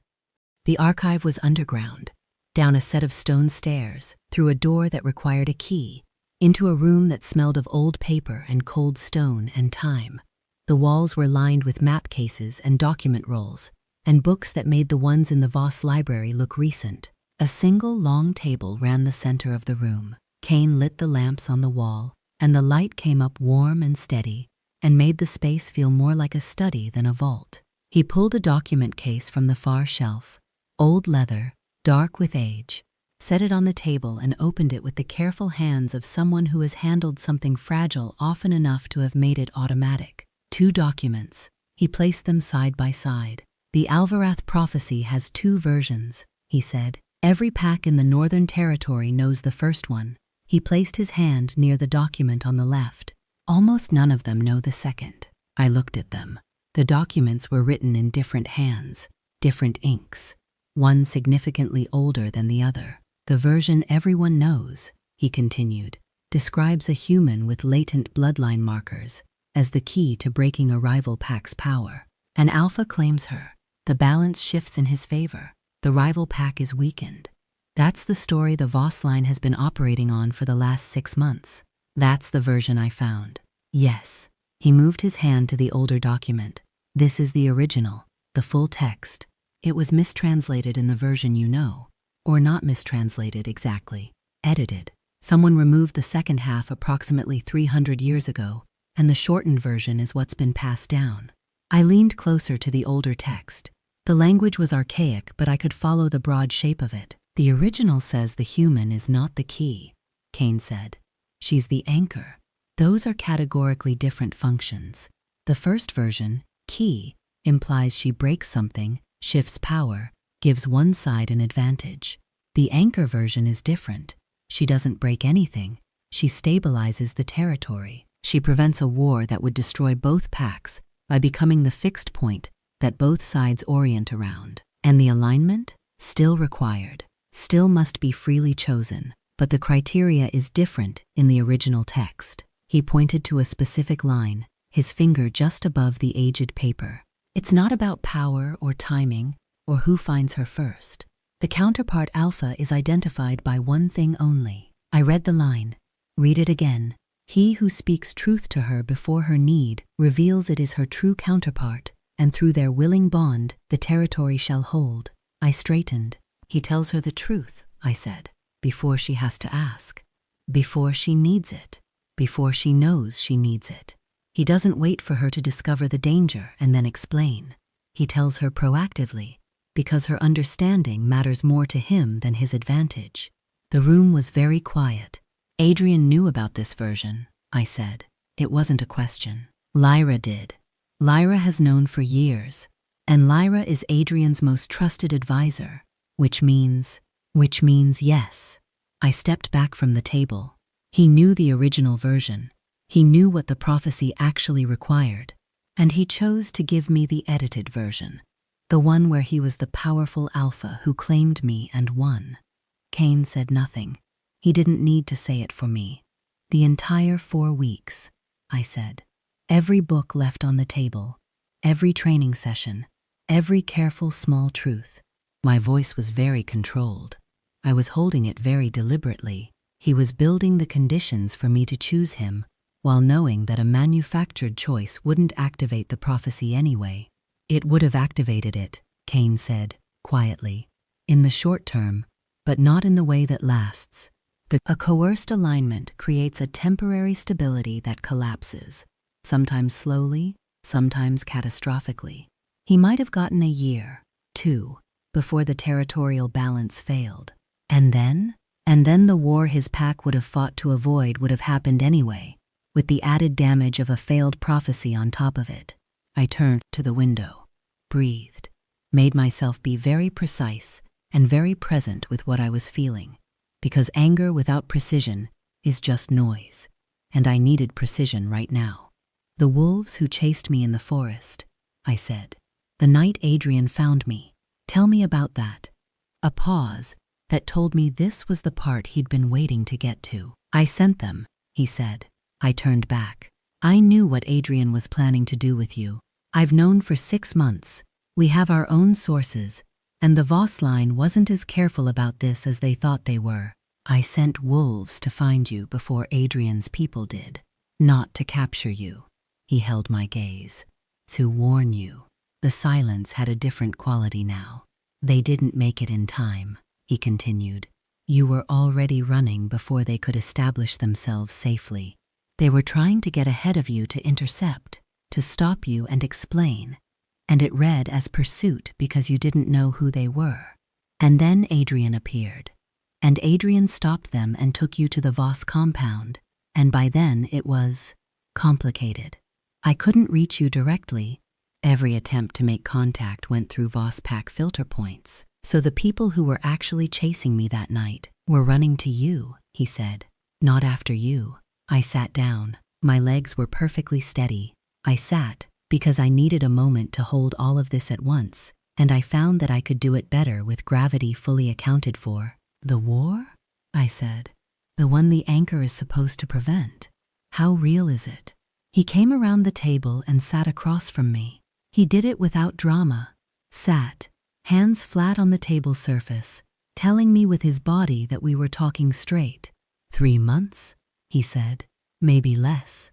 The archive was underground, down a set of stone stairs, through a door that required a key, into a room that smelled of old paper and cold stone and time. The walls were lined with map cases and document rolls, and books that made the ones in the Voss library look recent. A single long table ran the center of the room. Cain lit the lamps on the wall, and the light came up warm and steady, and made the space feel more like a study than a vault. He pulled a document case from the far shelf, old leather, dark with age, set it on the table and opened it with the careful hands of someone who has handled something fragile often enough to have made it automatic. 2 documents. He placed them side by side. The Alvarath prophecy has 2 versions, he said. Every pack in the Northern Territory knows the first one. He placed his hand near the document on the left. Almost none of them know the second. I looked at them. The documents were written in different hands, different inks, one significantly older than the other. The version everyone knows, he continued, describes a human with latent bloodline markers as the key to breaking a rival pack's power. An alpha claims her. The balance shifts in his favor. The rival pack is weakened. That's the story the Voss line has been operating on for the last 6 months. That's the version I found. Yes. He moved his hand to the older document. This is the original, the full text. It was mistranslated in the version you know. Or not mistranslated exactly. Edited. Someone removed the second half approximately 300 years ago, and the shortened version is what's been passed down. I leaned closer to the older text. The language was archaic, but I could follow the broad shape of it. The original says the human is not the key, Cain said. She's the anchor. Those are categorically different functions. The first version, key, implies she breaks something, shifts power, gives one side an advantage. The anchor version is different. She doesn't break anything. She stabilizes the territory. She prevents a war that would destroy both packs by becoming the fixed point that both sides orient around. And the alignment? Still required. still must be freely chosen, but the criteria is different in the original text. He pointed to a specific line, his finger just above the aged paper. It's not about power or timing or who finds her first. The counterpart alpha is identified by one thing only. I read the line. Read it again. He who speaks truth to her before her need reveals it is her true counterpart, and through their willing bond, the territory shall hold. I straightened. He tells her the truth, I said, before she has to ask, before she needs it, before she knows she needs it. He doesn't wait for her to discover the danger and then explain. He tells her proactively, because her understanding matters more to him than his advantage. The room was very quiet. Adrian knew about this version, I said. It wasn't a question. Lyra did. Lyra has known for years, and Lyra is Adrian's most trusted advisor, which means yes. I stepped back from the table. He knew the original version. He knew what the prophecy actually required, and he chose to give me the edited version, the one where he was the powerful alpha who claimed me and won. Cain said nothing. He didn't need to say it for me. The entire 4 weeks, I said. Every book left on the table, every training session, every careful small truth. My voice was very controlled. I was holding it very deliberately. He was building the conditions for me to choose him, while knowing that a manufactured choice wouldn't activate the prophecy anyway. It would have activated it, Cain said, quietly. In the short term, but not in the way that lasts. A coerced alignment creates a temporary stability that collapses, sometimes slowly, sometimes catastrophically. He might have gotten a year, 2, before the territorial balance failed. And then the war his pack would have fought to avoid would have happened anyway, with the added damage of a failed prophecy on top of it. I turned to the window, breathed, made myself be very precise and very present with what I was feeling, because anger without precision is just noise, and I needed precision right now. The wolves who chased me in the forest, I said. The night Adrian found me. Tell me about that. A pause that told me this was the part he'd been waiting to get to. I sent them, he said. I turned back. I knew what Adrian was planning to do with you. I've known for 6 months. We have our own sources, and the Voss line wasn't as careful about this as they thought they were. I sent wolves to find you before Adrian's people did, not to capture you. He held my gaze. To warn you. The silence had a different quality now. They didn't make it in time, he continued. You were already running before they could establish themselves safely. They were trying to get ahead of you to intercept, to stop you and explain, and it read as pursuit because you didn't know who they were. And then Adrian appeared, and Adrian stopped them and took you to the Voss compound, and by then it was complicated. I couldn't reach you directly. Every attempt to make contact went through Voss pack filter points, so the people who were actually chasing me that night were running to you, he said, not after you. I sat down. My legs were perfectly steady. I sat because I needed a moment to hold all of this at once, and I found that I could do it better with gravity fully accounted for. The war? I said. The one the anchor is supposed to prevent. How real is it? He came around the table and sat across from me. He did it without drama. Sat, hands flat on the table surface, telling me with his body that we were talking straight. 3 months? He said. Maybe less.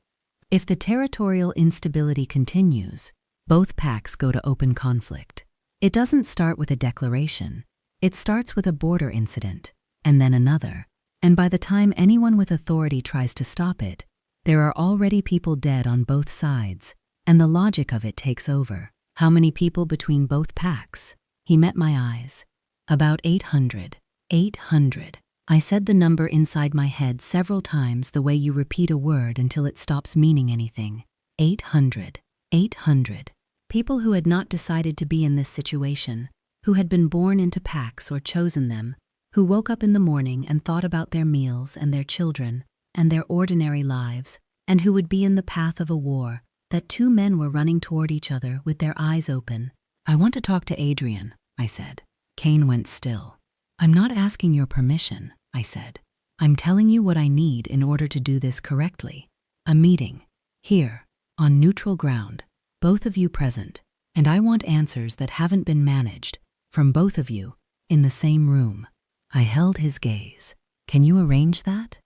If the territorial instability continues, both packs go to open conflict. It doesn't start with a declaration. It starts with a border incident, and then another. And by the time anyone with authority tries to stop it, there are already people dead on both sides, and the logic of it takes over. How many people between both packs? He met my eyes. About 800. 800. I said the number inside my head several times the way you repeat a word until it stops meaning anything. 800. 800. People who had not decided to be in this situation, who had been born into packs or chosen them, who woke up in the morning and thought about their meals and their children and their ordinary lives, and who would be in the path of a war, that 2 men were running toward each other with their eyes open. I want to talk to Adrian, I said. Cain went still. I'm not asking your permission, I said. I'm telling you what I need in order to do this correctly. A meeting. Here, on neutral ground, both of you present, and I want answers that haven't been managed, from both of you, in the same room. I held his gaze. Can you arrange that?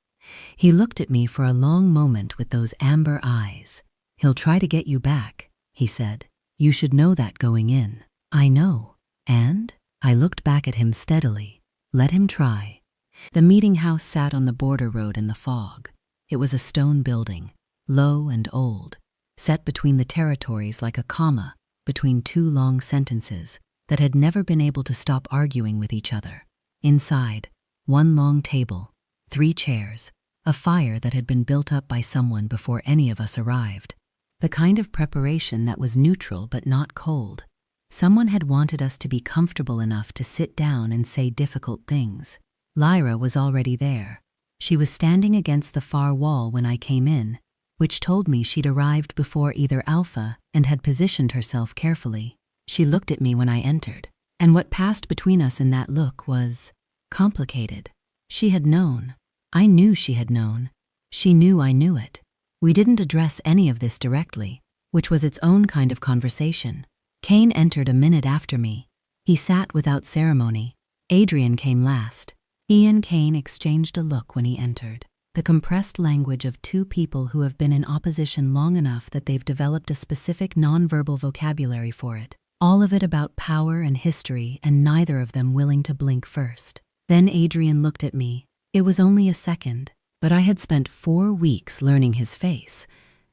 He looked at me for a long moment with those amber eyes. He'll try to get you back, he said. You should know that going in. I know. And? I looked back at him steadily. Let him try. The meeting house sat on the border road in the fog. It was a stone building, low and old, set between the territories like a comma between two long sentences that had never been able to stop arguing with each other. Inside, one long table, 3 chairs, a fire that had been built up by someone before any of us arrived. The kind of preparation that was neutral but not cold. Someone had wanted us to be comfortable enough to sit down and say difficult things. Lyra was already there. She was standing against the far wall when I came in, which told me she'd arrived before either Alpha and had positioned herself carefully. She looked at me when I entered, and what passed between us in that look was complicated. She had known. I knew she had known. She knew I knew it. We didn't address any of this directly, which was its own kind of conversation. Kane entered a minute after me. He sat without ceremony. Adrian came last. He and Kane exchanged a look when he entered. The compressed language of two people who have been in opposition long enough that they've developed a specific nonverbal vocabulary for it. All of it about power and history, and neither of them willing to blink first. Then Adrian looked at me. It was only a second, but I had spent 4 weeks learning his face,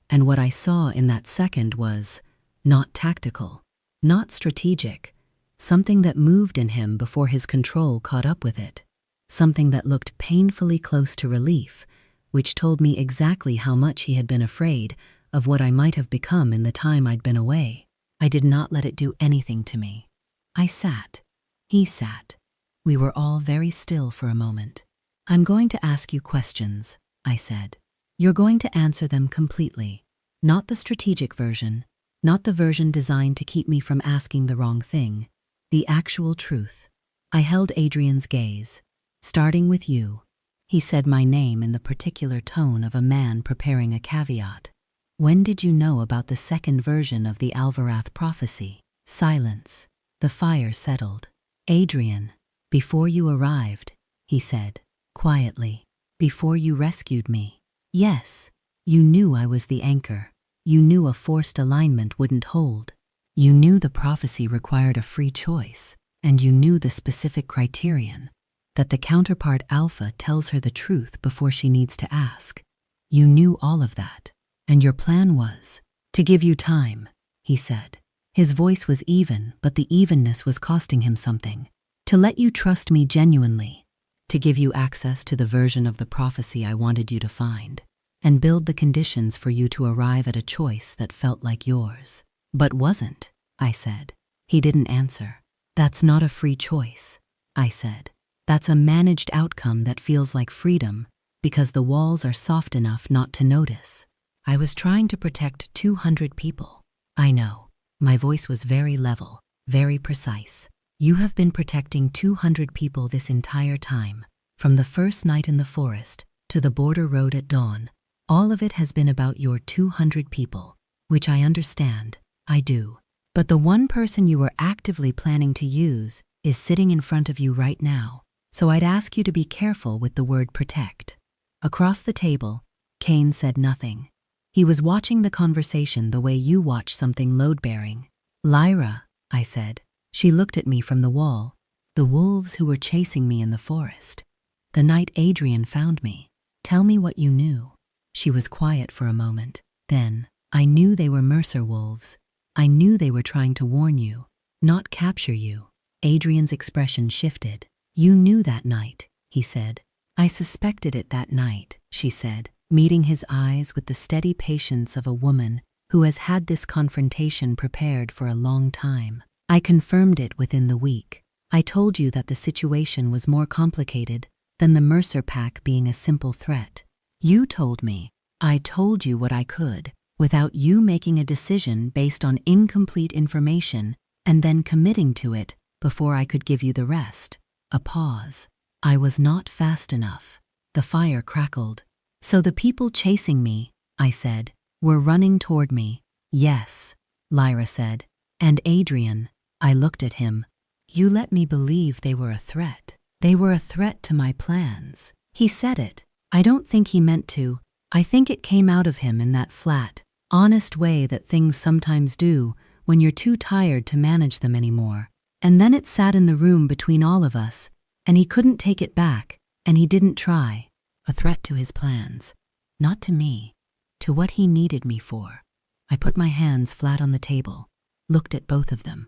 and what I saw in that second was not tactical, not strategic, something that moved in him before his control caught up with it, something that looked painfully close to relief, which told me exactly how much he had been afraid of what I might have become in the time I'd been away. I did not let it do anything to me. I sat. He sat. We were all very still for a moment. I'm going to ask you questions, I said. You're going to answer them completely, not the strategic version, not the version designed to keep me from asking the wrong thing, the actual truth. I held Adrian's gaze. Starting with you. He said my name in the particular tone of a man preparing a caveat. When did you know about the second version of the Alvarath prophecy? Silence. The fire settled. Adrian, before you arrived, he said, quietly. Before you rescued me. Yes, you knew I was the anchor. You knew a forced alignment wouldn't hold. You knew the prophecy required a free choice, and you knew the specific criterion, that the counterpart Alpha tells her the truth before she needs to ask. You knew all of that, and your plan was to give you time, he said. His voice was even, but the evenness was costing him something. To let you trust me genuinely, to give you access to the version of the prophecy I wanted you to find, and build the conditions for you to arrive at a choice that felt like yours. But wasn't, I said. He didn't answer. That's not a free choice, I said. That's a managed outcome that feels like freedom because the walls are soft enough not to notice. I was trying to protect 200 people. I know. My voice was very level, very precise. You have been protecting 200 people this entire time, from the first night in the forest to the border road at dawn. All of it has been about your 200 people, which I understand, I do. But the one person you were actively planning to use is sitting in front of you right now, so I'd ask you to be careful with the word protect. Across the table, Kane said nothing. He was watching the conversation the way you watch something load-bearing. Lyra, I said. She looked at me from the wall. The wolves who were chasing me in the forest. The night Adrian found me. Tell me what you knew. She was quiet for a moment. Then, I knew they were Mercer wolves. I knew they were trying to warn you, not capture you. Adrian's expression shifted. You knew that night, he said. I suspected it that night, she said, meeting his eyes with the steady patience of a woman who has had this confrontation prepared for a long time. I confirmed it within the week. I told you that the situation was more complicated than the Mercer pack being a simple threat. You told me. I told you what I could, without you making a decision based on incomplete information and then committing to it before I could give you the rest. A pause. I was not fast enough. The fire crackled. So the people chasing me, I said, were running toward me. Yes, Lyra said. And Adrian, I looked at him. You let me believe they were a threat. They were a threat to my plans. He said it. I don't think he meant to. I think it came out of him in that flat, honest way that things sometimes do when you're too tired to manage them anymore. And then it sat in the room between all of us, and he couldn't take it back, and he didn't try. A threat to his plans. Not to me. To what he needed me for. I put my hands flat on the table, looked at both of them.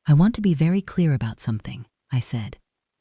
I want to be very clear about something, I said.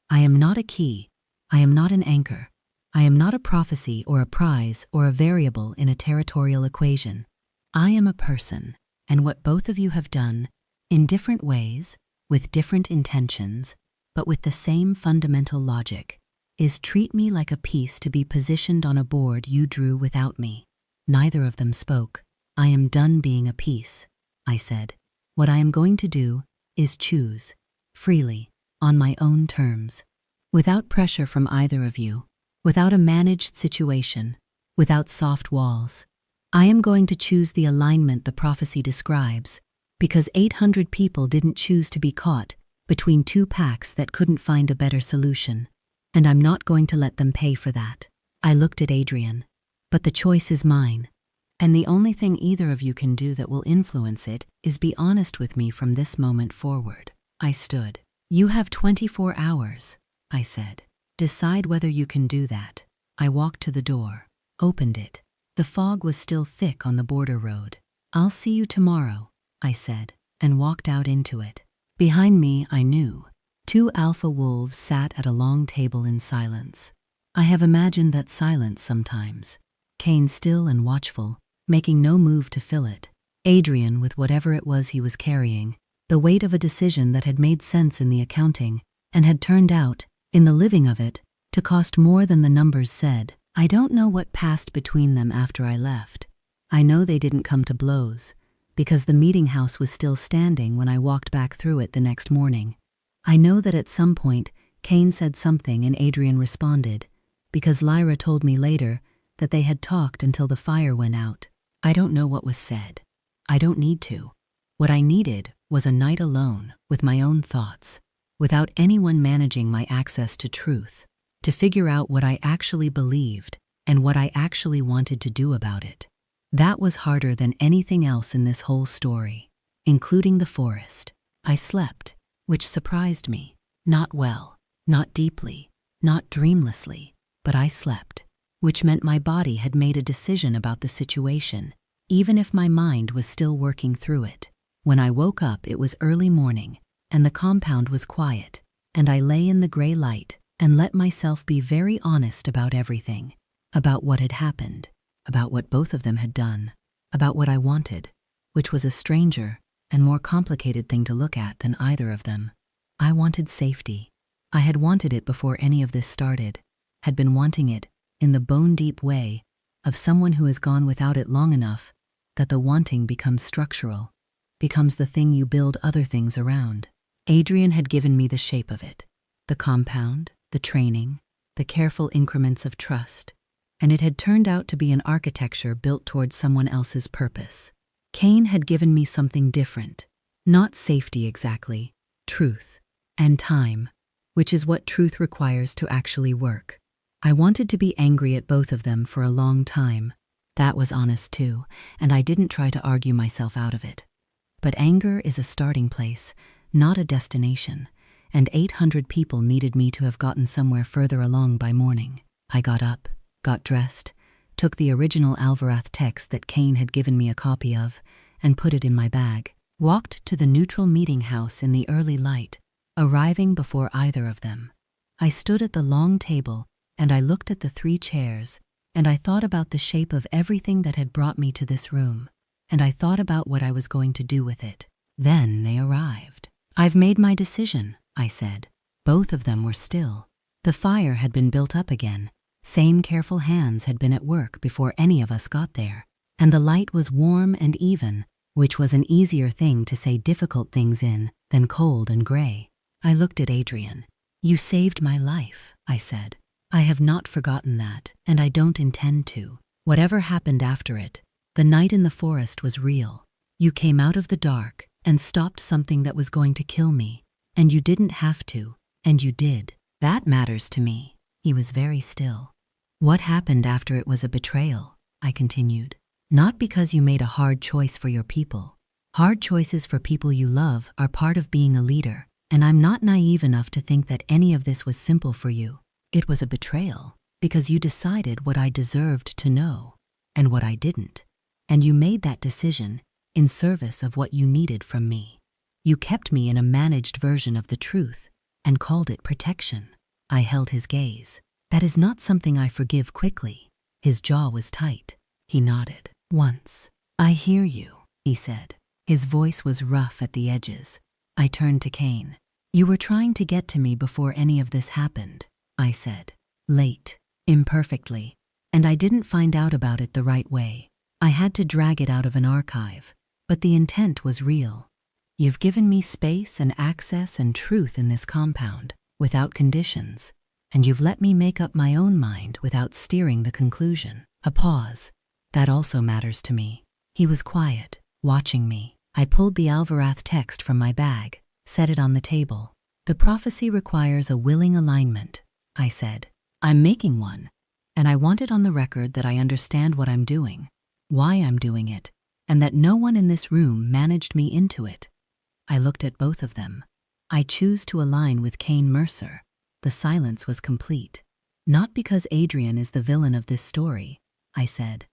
I am not a key. I am not an anchor. I am not a prophecy or a prize or a variable in a territorial equation. I am a person, and what both of you have done, in different ways, with different intentions, but with the same fundamental logic, is treat me like a piece to be positioned on a board you drew without me. Neither of them spoke. I am done being a piece, I said. What I am going to do is choose, freely, on my own terms, without pressure from either of you, without a managed situation, without soft walls. I am going to choose the alignment the prophecy describes, because 800 people didn't choose to be caught between two packs that couldn't find a better solution, and I'm not going to let them pay for that. I looked at Adrian. But the choice is mine, and the only thing either of you can do that will influence it is be honest with me from this moment forward. I stood. You have 24 hours, I said. Decide whether you can do that. I walked to the door, opened it. The fog was still thick on the border road. I'll see you tomorrow, I said, and walked out into it. Behind me, I knew, 2 alpha wolves sat at a long table in silence. I have imagined that silence sometimes. Cain still and watchful, making no move to fill it. Adrian with whatever it was he was carrying, the weight of a decision that had made sense in the accounting and had turned out, in the living of it, to cost more than the numbers said. I don't know what passed between them after I left. I know they didn't come to blows, because the meeting house was still standing when I walked back through it the next morning. I know that at some point, Cain said something and Adrian responded, because Lyra told me later that they had talked until the fire went out. I don't know what was said. I don't need to. What I needed was a night alone with my own thoughts, without anyone managing my access to truth, to figure out what I actually believed and what I actually wanted to do about it. That was harder than anything else in this whole story, including the forest. I slept, which surprised me. Not well, not deeply, not dreamlessly, but I slept, which meant my body had made a decision about the situation, even if my mind was still working through it. When I woke up, it was early morning, and the compound was quiet, and I lay in the gray light and let myself be very honest about everything, about what had happened, about what both of them had done, about what I wanted, which was a stranger and more complicated thing to look at than either of them. I wanted safety. I had wanted it before any of this started, had been wanting it in the bone-deep way of someone who has gone without it long enough that the wanting becomes structural, becomes the thing you build other things around. Adrian had given me the shape of it, the compound, the training, the careful increments of trust, and it had turned out to be an architecture built towards someone else's purpose. Cain had given me something different, not safety exactly, truth, and time, which is what truth requires to actually work. I wanted to be angry at both of them for a long time. That was honest too, and I didn't try to argue myself out of it. But anger is a starting place, not a destination, and 800 people needed me to have gotten somewhere further along by morning. I got up, got dressed, took the original Alvarath text that Cain had given me a copy of, and put it in my bag, walked to the neutral meeting house in the early light, arriving before either of them. I stood at the long table, and I looked at the 3 chairs, and I thought about the shape of everything that had brought me to this room, and I thought about what I was going to do with it. Then they arrived. I've made my decision, I said. Both of them were still. The fire had been built up again. Same careful hands had been at work before any of us got there, and the light was warm and even, which was an easier thing to say difficult things in than cold and gray. I looked at Adrian. You saved my life, I said. I have not forgotten that, and I don't intend to. Whatever happened after it, the night in the forest was real. You came out of the dark and stopped something that was going to kill me, and you didn't have to, and you did. That matters to me. He was very still. What happened after it was a betrayal, I continued. Not because you made a hard choice for your people. Hard choices for people you love are part of being a leader, and I'm not naive enough to think that any of this was simple for you. It was a betrayal because you decided what I deserved to know and what I didn't, and you made that decision in service of what you needed from me. You kept me in a managed version of the truth and called it protection. I held his gaze. That is not something I forgive quickly. His jaw was tight. He nodded. Once. I hear you, he said. His voice was rough at the edges. I turned to Cain. You were trying to get to me before any of this happened, I said. Late. Imperfectly. And I didn't find out about it the right way. I had to drag it out of an archive. But the intent was real. You've given me space and access and truth in this compound, without conditions. And you've let me make up my own mind without steering the conclusion. A pause. That also matters to me. He was quiet, watching me. I pulled the Alvarath text from my bag, set it on the table. The prophecy requires a willing alignment, I said. I'm making one, and I want it on the record that I understand what I'm doing, why I'm doing it, and that no one in this room managed me into it. I looked at both of them. I choose to align with Cain Mercer. The silence was complete. Not because Adrian is the villain of this story, I said.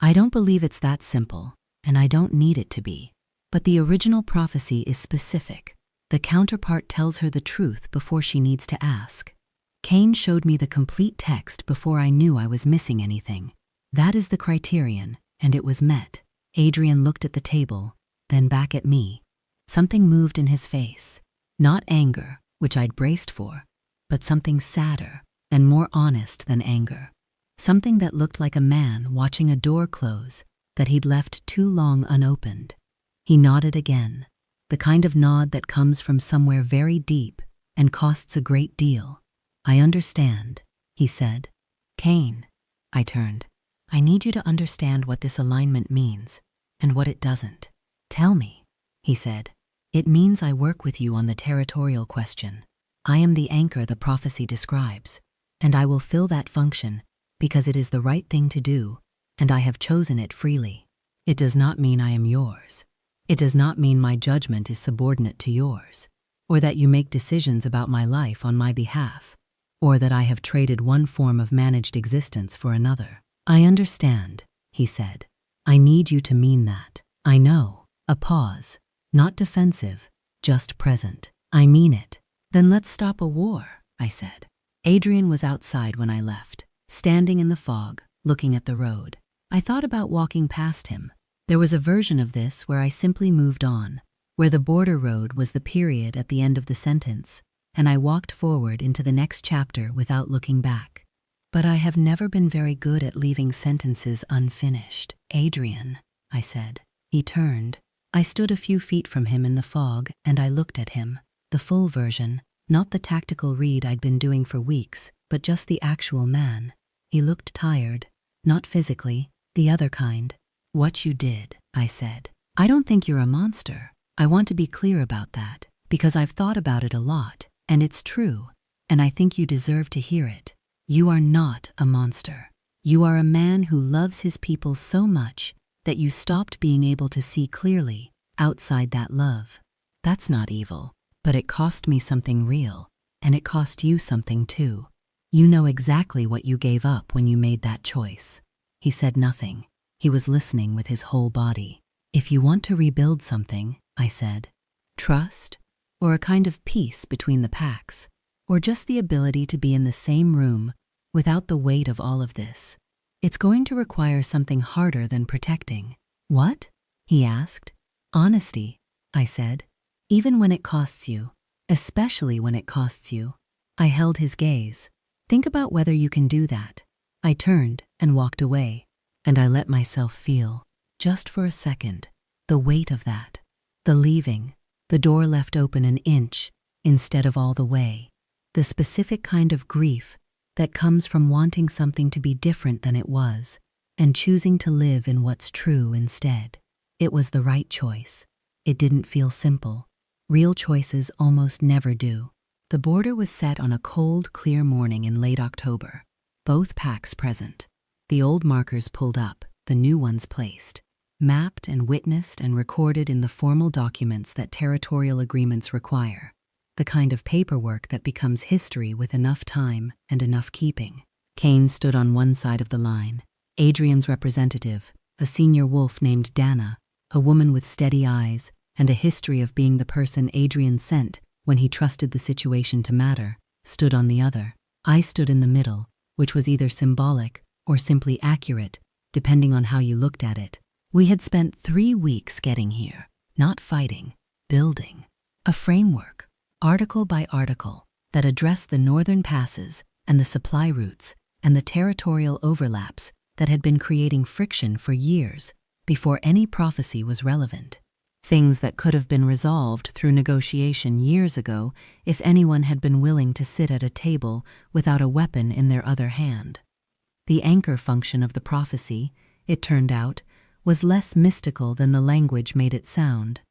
I don't believe it's that simple, and I don't need it to be. But the original prophecy is specific. The counterpart tells her the truth before she needs to ask. Cain showed me the complete text before I knew I was missing anything. That is the criterion, and it was met. Adrian looked at the table, then back at me. Something moved in his face. Not anger, which I'd braced for, but something sadder and more honest than anger. Something that looked like a man watching a door close that he'd left too long unopened. He nodded again, the kind of nod that comes from somewhere very deep and costs a great deal. I understand, he said. Cain, I turned. I need you to understand what this alignment means and what it doesn't. Tell me, he said. It means I work with you on the territorial question. I am the anchor the prophecy describes, and I will fill that function because it is the right thing to do, and I have chosen it freely. It does not mean I am yours. It does not mean my judgment is subordinate to yours, or that you make decisions about my life on my behalf, or that I have traded one form of managed existence for another. I understand, he said. I need you to mean that. I know. A pause. Not defensive, just present. I mean it. Then let's stop a war, I said. Adrian was outside when I left, standing in the fog, looking at the road. I thought about walking past him. There was a version of this where I simply moved on, where the border road was the period at the end of the sentence, and I walked forward into the next chapter without looking back. But I have never been very good at leaving sentences unfinished. Adrian, I said. He turned. I stood a few feet from him in the fog, and I looked at him. The full version, not the tactical read I'd been doing for weeks, but just the actual man. He looked tired, not physically, the other kind. What you did, I said. I don't think you're a monster. I want to be clear about that, because I've thought about it a lot, and it's true, and I think you deserve to hear it. You are not a monster. You are a man who loves his people so much that you stopped being able to see clearly outside that love. That's not evil, but it cost me something real, and it cost you something too. You know exactly what you gave up when you made that choice. He said nothing. He was listening with his whole body. If you want to rebuild something, I said, trust, or a kind of peace between the packs, or just the ability to be in the same room without the weight of all of this, it's going to require something harder than protecting. What? He asked. Honesty, I said. Even when it costs you, especially when it costs you. I held his gaze. Think about whether you can do that. I turned and walked away, and I let myself feel, just for a second, the weight of that. The leaving, the door left open an inch instead of all the way. the specific kind of grief that comes from wanting something to be different than it was and choosing to live in what's true instead. It was the right choice. It didn't feel simple. Real choices almost never do. The border was set on a cold, clear morning in late October. Both packs present. The old markers pulled up, the new ones placed. Mapped and witnessed and recorded in the formal documents that territorial agreements require. The kind of paperwork that becomes history with enough time and enough keeping. Kane stood on one side of the line. Adrian's representative, a senior wolf named Dana, a woman with steady eyes and a history of being the person Adrian sent when he trusted the situation to matter, stood on the other. I stood in the middle, which was either symbolic or simply accurate, depending on how you looked at it. We had spent 3 weeks getting here, not fighting, building. A framework, article by article, that addressed the northern passes and the supply routes and the territorial overlaps that had been creating friction for years before any prophecy was relevant. Things that could have been resolved through negotiation years ago if anyone had been willing to sit at a table without a weapon in their other hand. The anchor function of the prophecy, it turned out, was less mystical than the language made it sound.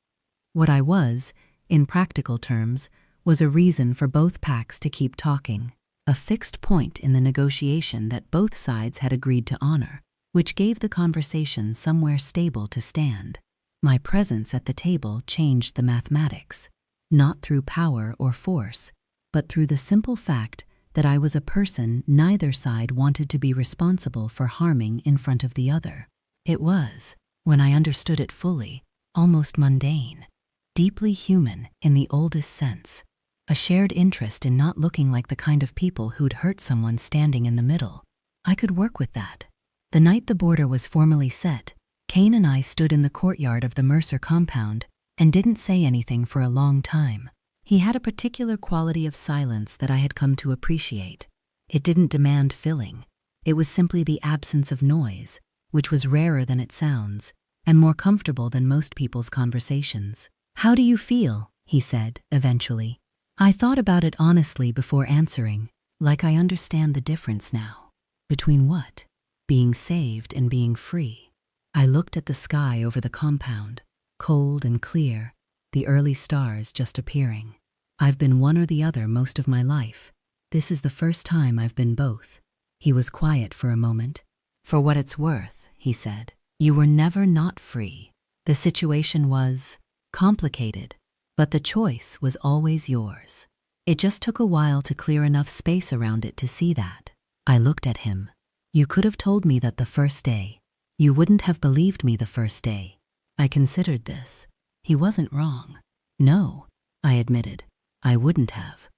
What I was, in practical terms, was a reason for both packs to keep talking, a fixed point in the negotiation that both sides had agreed to honor, which gave the conversation somewhere stable to stand. My presence at the table changed the mathematics, not through power or force, but through the simple fact that I was a person neither side wanted to be responsible for harming in front of the other. It was, when I understood it fully, almost mundane, deeply human in the oldest sense, a shared interest in not looking like the kind of people who'd hurt someone standing in the middle. I could work with that. The night the border was formally set, Kane and I stood in the courtyard of the Mercer compound and didn't say anything for a long time. He had a particular quality of silence that I had come to appreciate. It didn't demand filling. It was simply the absence of noise, which was rarer than it sounds, and more comfortable than most people's conversations. "How do you feel?" he said, eventually. I thought about it honestly before answering, like I understand the difference now. Between what? Being saved and being free. I looked at the sky over the compound, cold and clear, the early stars just appearing. I've been one or the other most of my life. This is the first time I've been both. He was quiet for a moment. "For what it's worth," he said, "you were never not free. The situation was complicated, but the choice was always yours. It just took a while to clear enough space around it to see that." I looked at him. "You could have told me that the first day. You wouldn't have believed me the first day." I considered this. He wasn't wrong. "No," I admitted. "I wouldn't have."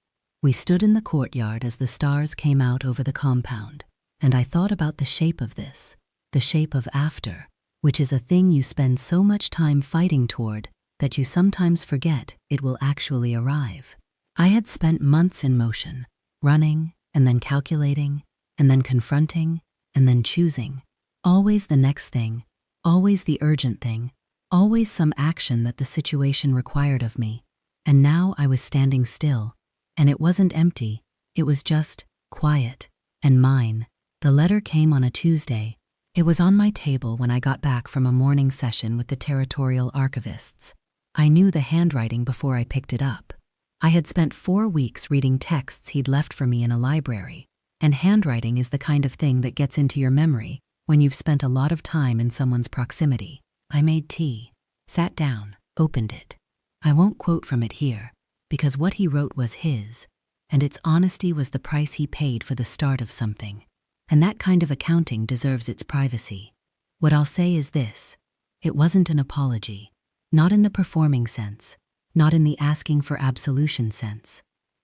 We stood in the courtyard as the stars came out over the compound, and I thought about the shape of this, the shape of after, which is a thing you spend so much time fighting toward that you sometimes forget it will actually arrive. I had spent months in motion, running, and then calculating, and then confronting, and then choosing. Always the next thing, always the urgent thing, always some action that the situation required of me. And now I was standing still, and it wasn't empty, it was just quiet and mine. The letter came on a Tuesday. It was on my table when I got back from a morning session with the territorial archivists. I knew the handwriting before I picked it up. I had spent 4 weeks reading texts he'd left for me in a library, and handwriting is the kind of thing that gets into your memory when you've spent a lot of time in someone's proximity. I made tea, sat down, opened it. I won't quote from it here, because what he wrote was his, and its honesty was the price he paid for the start of something. And that kind of accounting deserves its privacy. What I'll say is this: it wasn't an apology, not in the performing sense, not in the asking for absolution sense.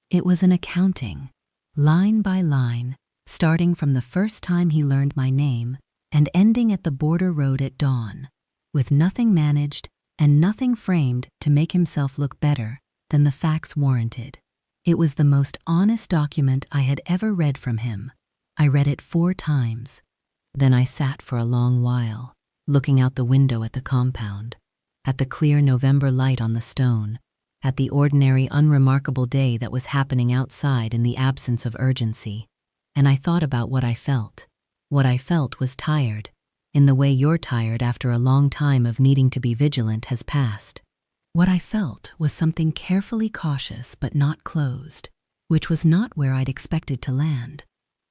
It was an accounting, line by line, starting from the first time he learned my name and ending at the border road at dawn, with nothing managed and nothing framed to make himself look better than the facts warranted. It was the most honest document I had ever read from him. I read it 4 times. Then I sat for a long while, looking out the window at the compound, at the clear November light on the stone, at the ordinary, unremarkable day that was happening outside in the absence of urgency. And I thought about what I felt. What I felt was tired, in the way you're tired after a long time of needing to be vigilant has passed. What I felt was something carefully cautious but not closed, which was not where I'd expected to land.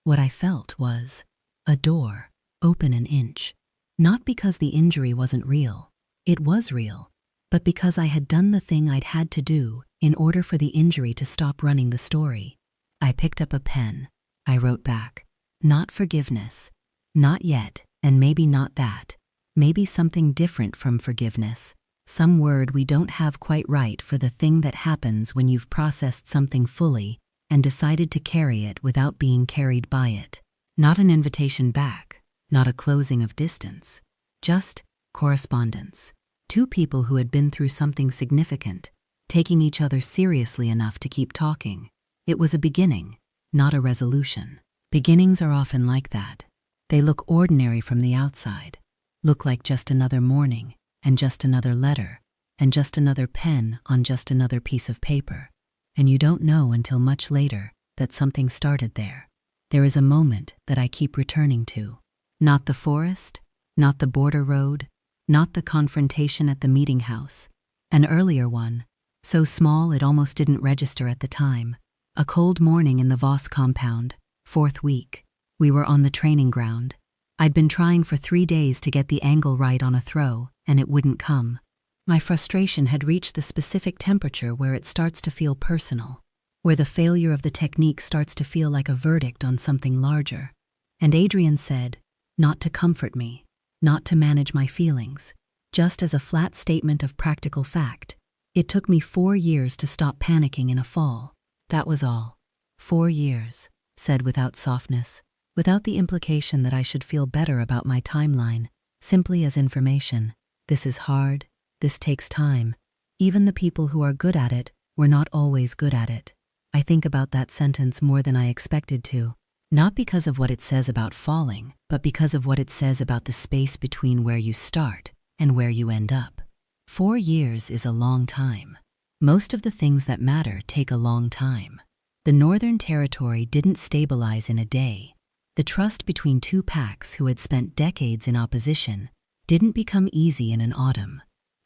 What I felt was a door, open an inch. Not because the injury wasn't real. It was real, but because I had done the thing I'd had to do in order for the injury to stop running the story. I picked up a pen. I wrote back, not forgiveness, not yet, and maybe not that. Maybe something different from forgiveness. Some word we don't have quite right for the thing that happens when you've processed something fully and decided to carry it without being carried by it. Not an invitation back, not a closing of distance, just correspondence. Two people who had been through something significant, taking each other seriously enough to keep talking. It was a beginning, not a resolution. Beginnings are often like that. They look ordinary from the outside, look like just another morning, and just another letter, and just another pen on just another piece of paper. And you don't know until much later that something started there. There is a moment that I keep returning to. Not the forest, not the border road, not the confrontation at the meeting house. An earlier one, so small it almost didn't register at the time. A cold morning in the Voss compound, 4th week. We were on the training ground. I'd been trying for 3 days to get the angle right on a throw, and it wouldn't come. My frustration had reached the specific temperature where it starts to feel personal, where the failure of the technique starts to feel like a verdict on something larger. And Adrian said, not to comfort me, not to manage my feelings, just as a flat statement of practical fact. It took me 4 years to stop panicking in a fall. That was all. 4 years, said without softness, without the implication that I should feel better about my timeline, simply as information. This is hard, this takes time. Even the people who are good at it were not always good at it. I think about that sentence more than I expected to, not because of what it says about falling, but because of what it says about the space between where you start and where you end up. 4 years is a long time. Most of the things that matter take a long time. The Northern Territory didn't stabilize in a day. The trust between two packs who had spent decades in opposition didn't become easy in an autumn.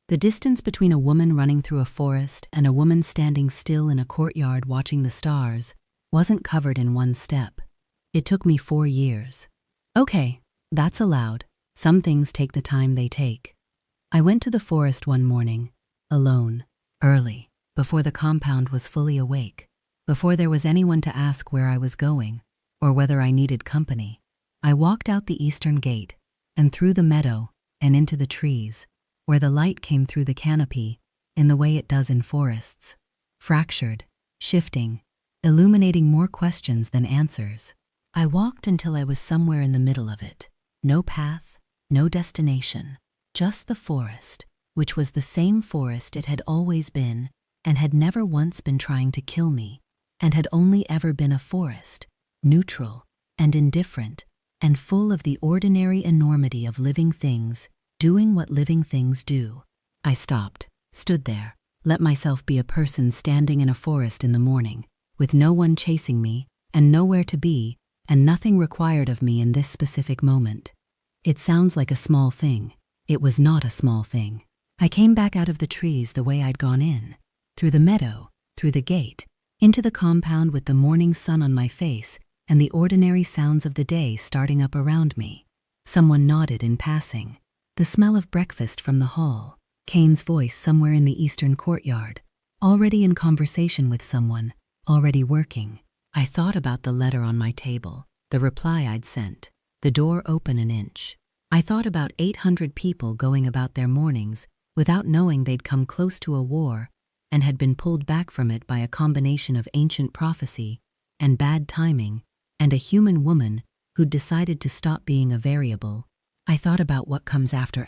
The distance between a woman running through a forest and a woman standing still in a courtyard watching the stars wasn't covered in one step. It took me 4 years. Okay, that's allowed. Some things take the time they take. I went to the forest one morning, alone, early, before the compound was fully awake, before there was anyone to ask where I was going or whether I needed company. I walked out the eastern gate and through the meadow and into the trees, where the light came through the canopy in the way it does in forests, fractured, shifting, illuminating more questions than answers. I walked until I was somewhere in the middle of it. No path, no destination, just the forest, which was the same forest it had always been and had never once been trying to kill me, and had only ever been a forest, neutral and indifferent, and full of the ordinary enormity of living things doing what living things do. I stopped, stood there, let myself be a person standing in a forest in the morning, with no one chasing me, and nowhere to be, and nothing required of me in this specific moment. It sounds like a small thing. It was not a small thing. I came back out of the trees the way I'd gone in, through the meadow, through the gate, into the compound with the morning sun on my face and the ordinary sounds of the day starting up around me. Someone nodded in passing. The smell of breakfast from the hall, Kane's voice somewhere in the eastern courtyard, already in conversation with someone, already working. I thought about the letter on my table, the reply I'd sent, the door open an inch. I thought about 800 people going about their mornings without knowing they'd come close to a war and had been pulled back from it by a combination of ancient prophecy and bad timing and a human woman who'd decided to stop being a variable. I thought about what comes after.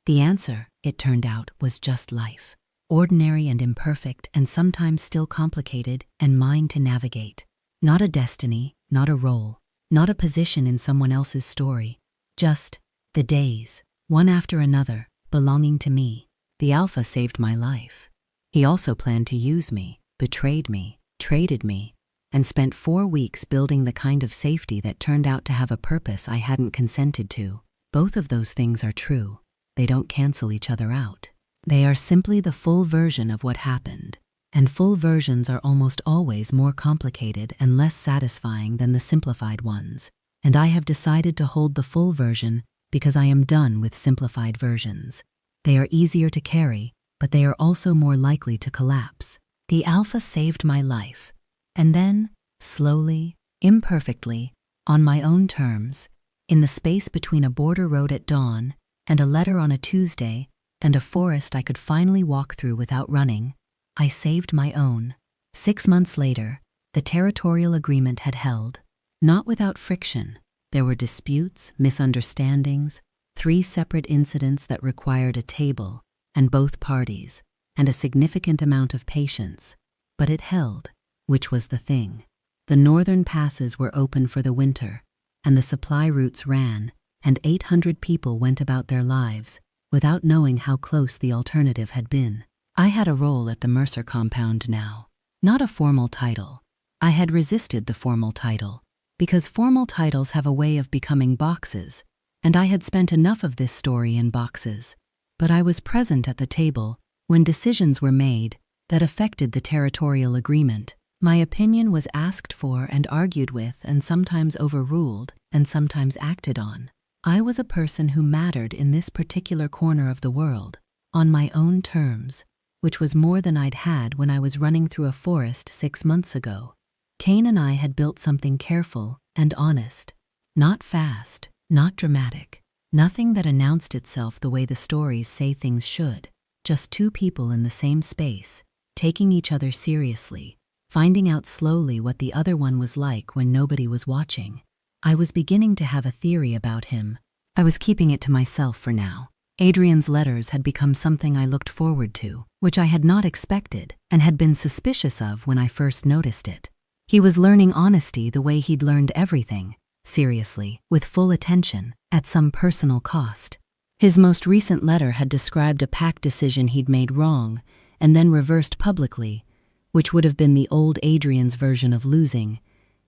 The answer, it turned out, was just life. Ordinary and imperfect and sometimes still complicated and mine to navigate. Not a destiny, not a role, not a position in someone else's story. Just the days, one after another, belonging to me. The Alpha saved my life. He also planned to use me, betrayed me, traded me, and spent 4 weeks building the kind of safety that turned out to have a purpose I hadn't consented to. Both of those things are true. They don't cancel each other out. They are simply the full version of what happened. And full versions are almost always more complicated and less satisfying than the simplified ones. And I have decided to hold the full version because I am done with simplified versions. They are easier to carry, but they are also more likely to collapse. The alpha saved my life. And then, slowly, imperfectly, on my own terms, in the space between a border road at dawn and a letter on a Tuesday and a forest I could finally walk through without running, I saved my own. 6 months later, the territorial agreement had held. Not without friction. There were disputes, misunderstandings, 3 separate incidents that required a table and both parties, and a significant amount of patience. But it held, which was the thing. The northern passes were open for the winter, and the supply routes ran, and 800 people went about their lives without knowing how close the alternative had been. I had a role at the Mercer compound now, not a formal title. I had resisted the formal title, because formal titles have a way of becoming boxes, and I had spent enough of this story in boxes. But I was present at the table when decisions were made that affected the territorial agreement. My opinion was asked for and argued with and sometimes overruled and sometimes acted on. I was a person who mattered in this particular corner of the world, on my own terms, which was more than I'd had when I was running through a forest 6 months ago. Kane and I had built something careful and honest, not fast, not dramatic, nothing that announced itself the way the stories say things should, just 2 people in the same space, taking each other seriously, finding out slowly what the other one was like when nobody was watching. I was beginning to have a theory about him. I was keeping it to myself for now. Adrian's letters had become something I looked forward to, which I had not expected and had been suspicious of when I first noticed it. He was learning honesty the way he'd learned everything, seriously, with full attention, at some personal cost. His most recent letter had described a pact decision he'd made wrong and then reversed publicly, which would have been the old Adrian's version of losing,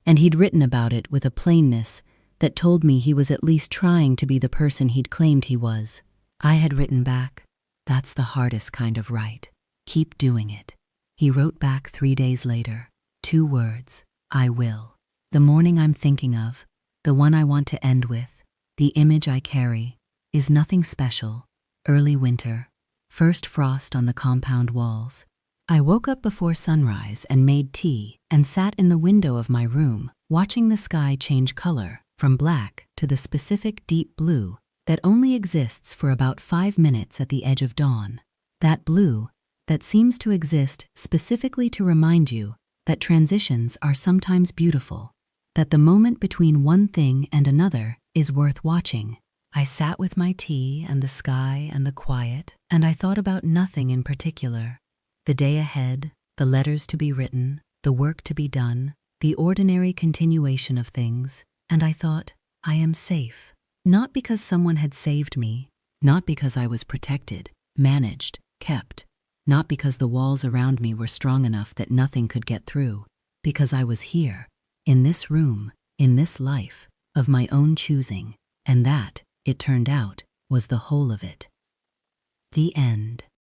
and he'd written about it with a plainness that told me he was at least trying to be the person he'd claimed he was. I had written back, "That's the hardest kind of right. Keep doing it." He wrote back 3 days later, 2 words, "I will." The morning I'm thinking of, the one I want to end with, the image I carry, is nothing special. Early winter, first frost on the compound walls. I woke up before sunrise and made tea and sat in the window of my room, watching the sky change color from black to the specific deep blue that only exists for about 5 minutes at the edge of dawn. That blue that seems to exist specifically to remind you that transitions are sometimes beautiful, that the moment between one thing and another is worth watching. I sat with my tea and the sky and the quiet, and I thought about nothing in particular. The day ahead, the letters to be written, the work to be done, the ordinary continuation of things, and I thought, I am safe. Not because someone had saved me, not because I was protected, managed, kept, not because the walls around me were strong enough that nothing could get through, because I was here, in this room, in this life, of my own choosing, and that, it turned out, was the whole of it. The end.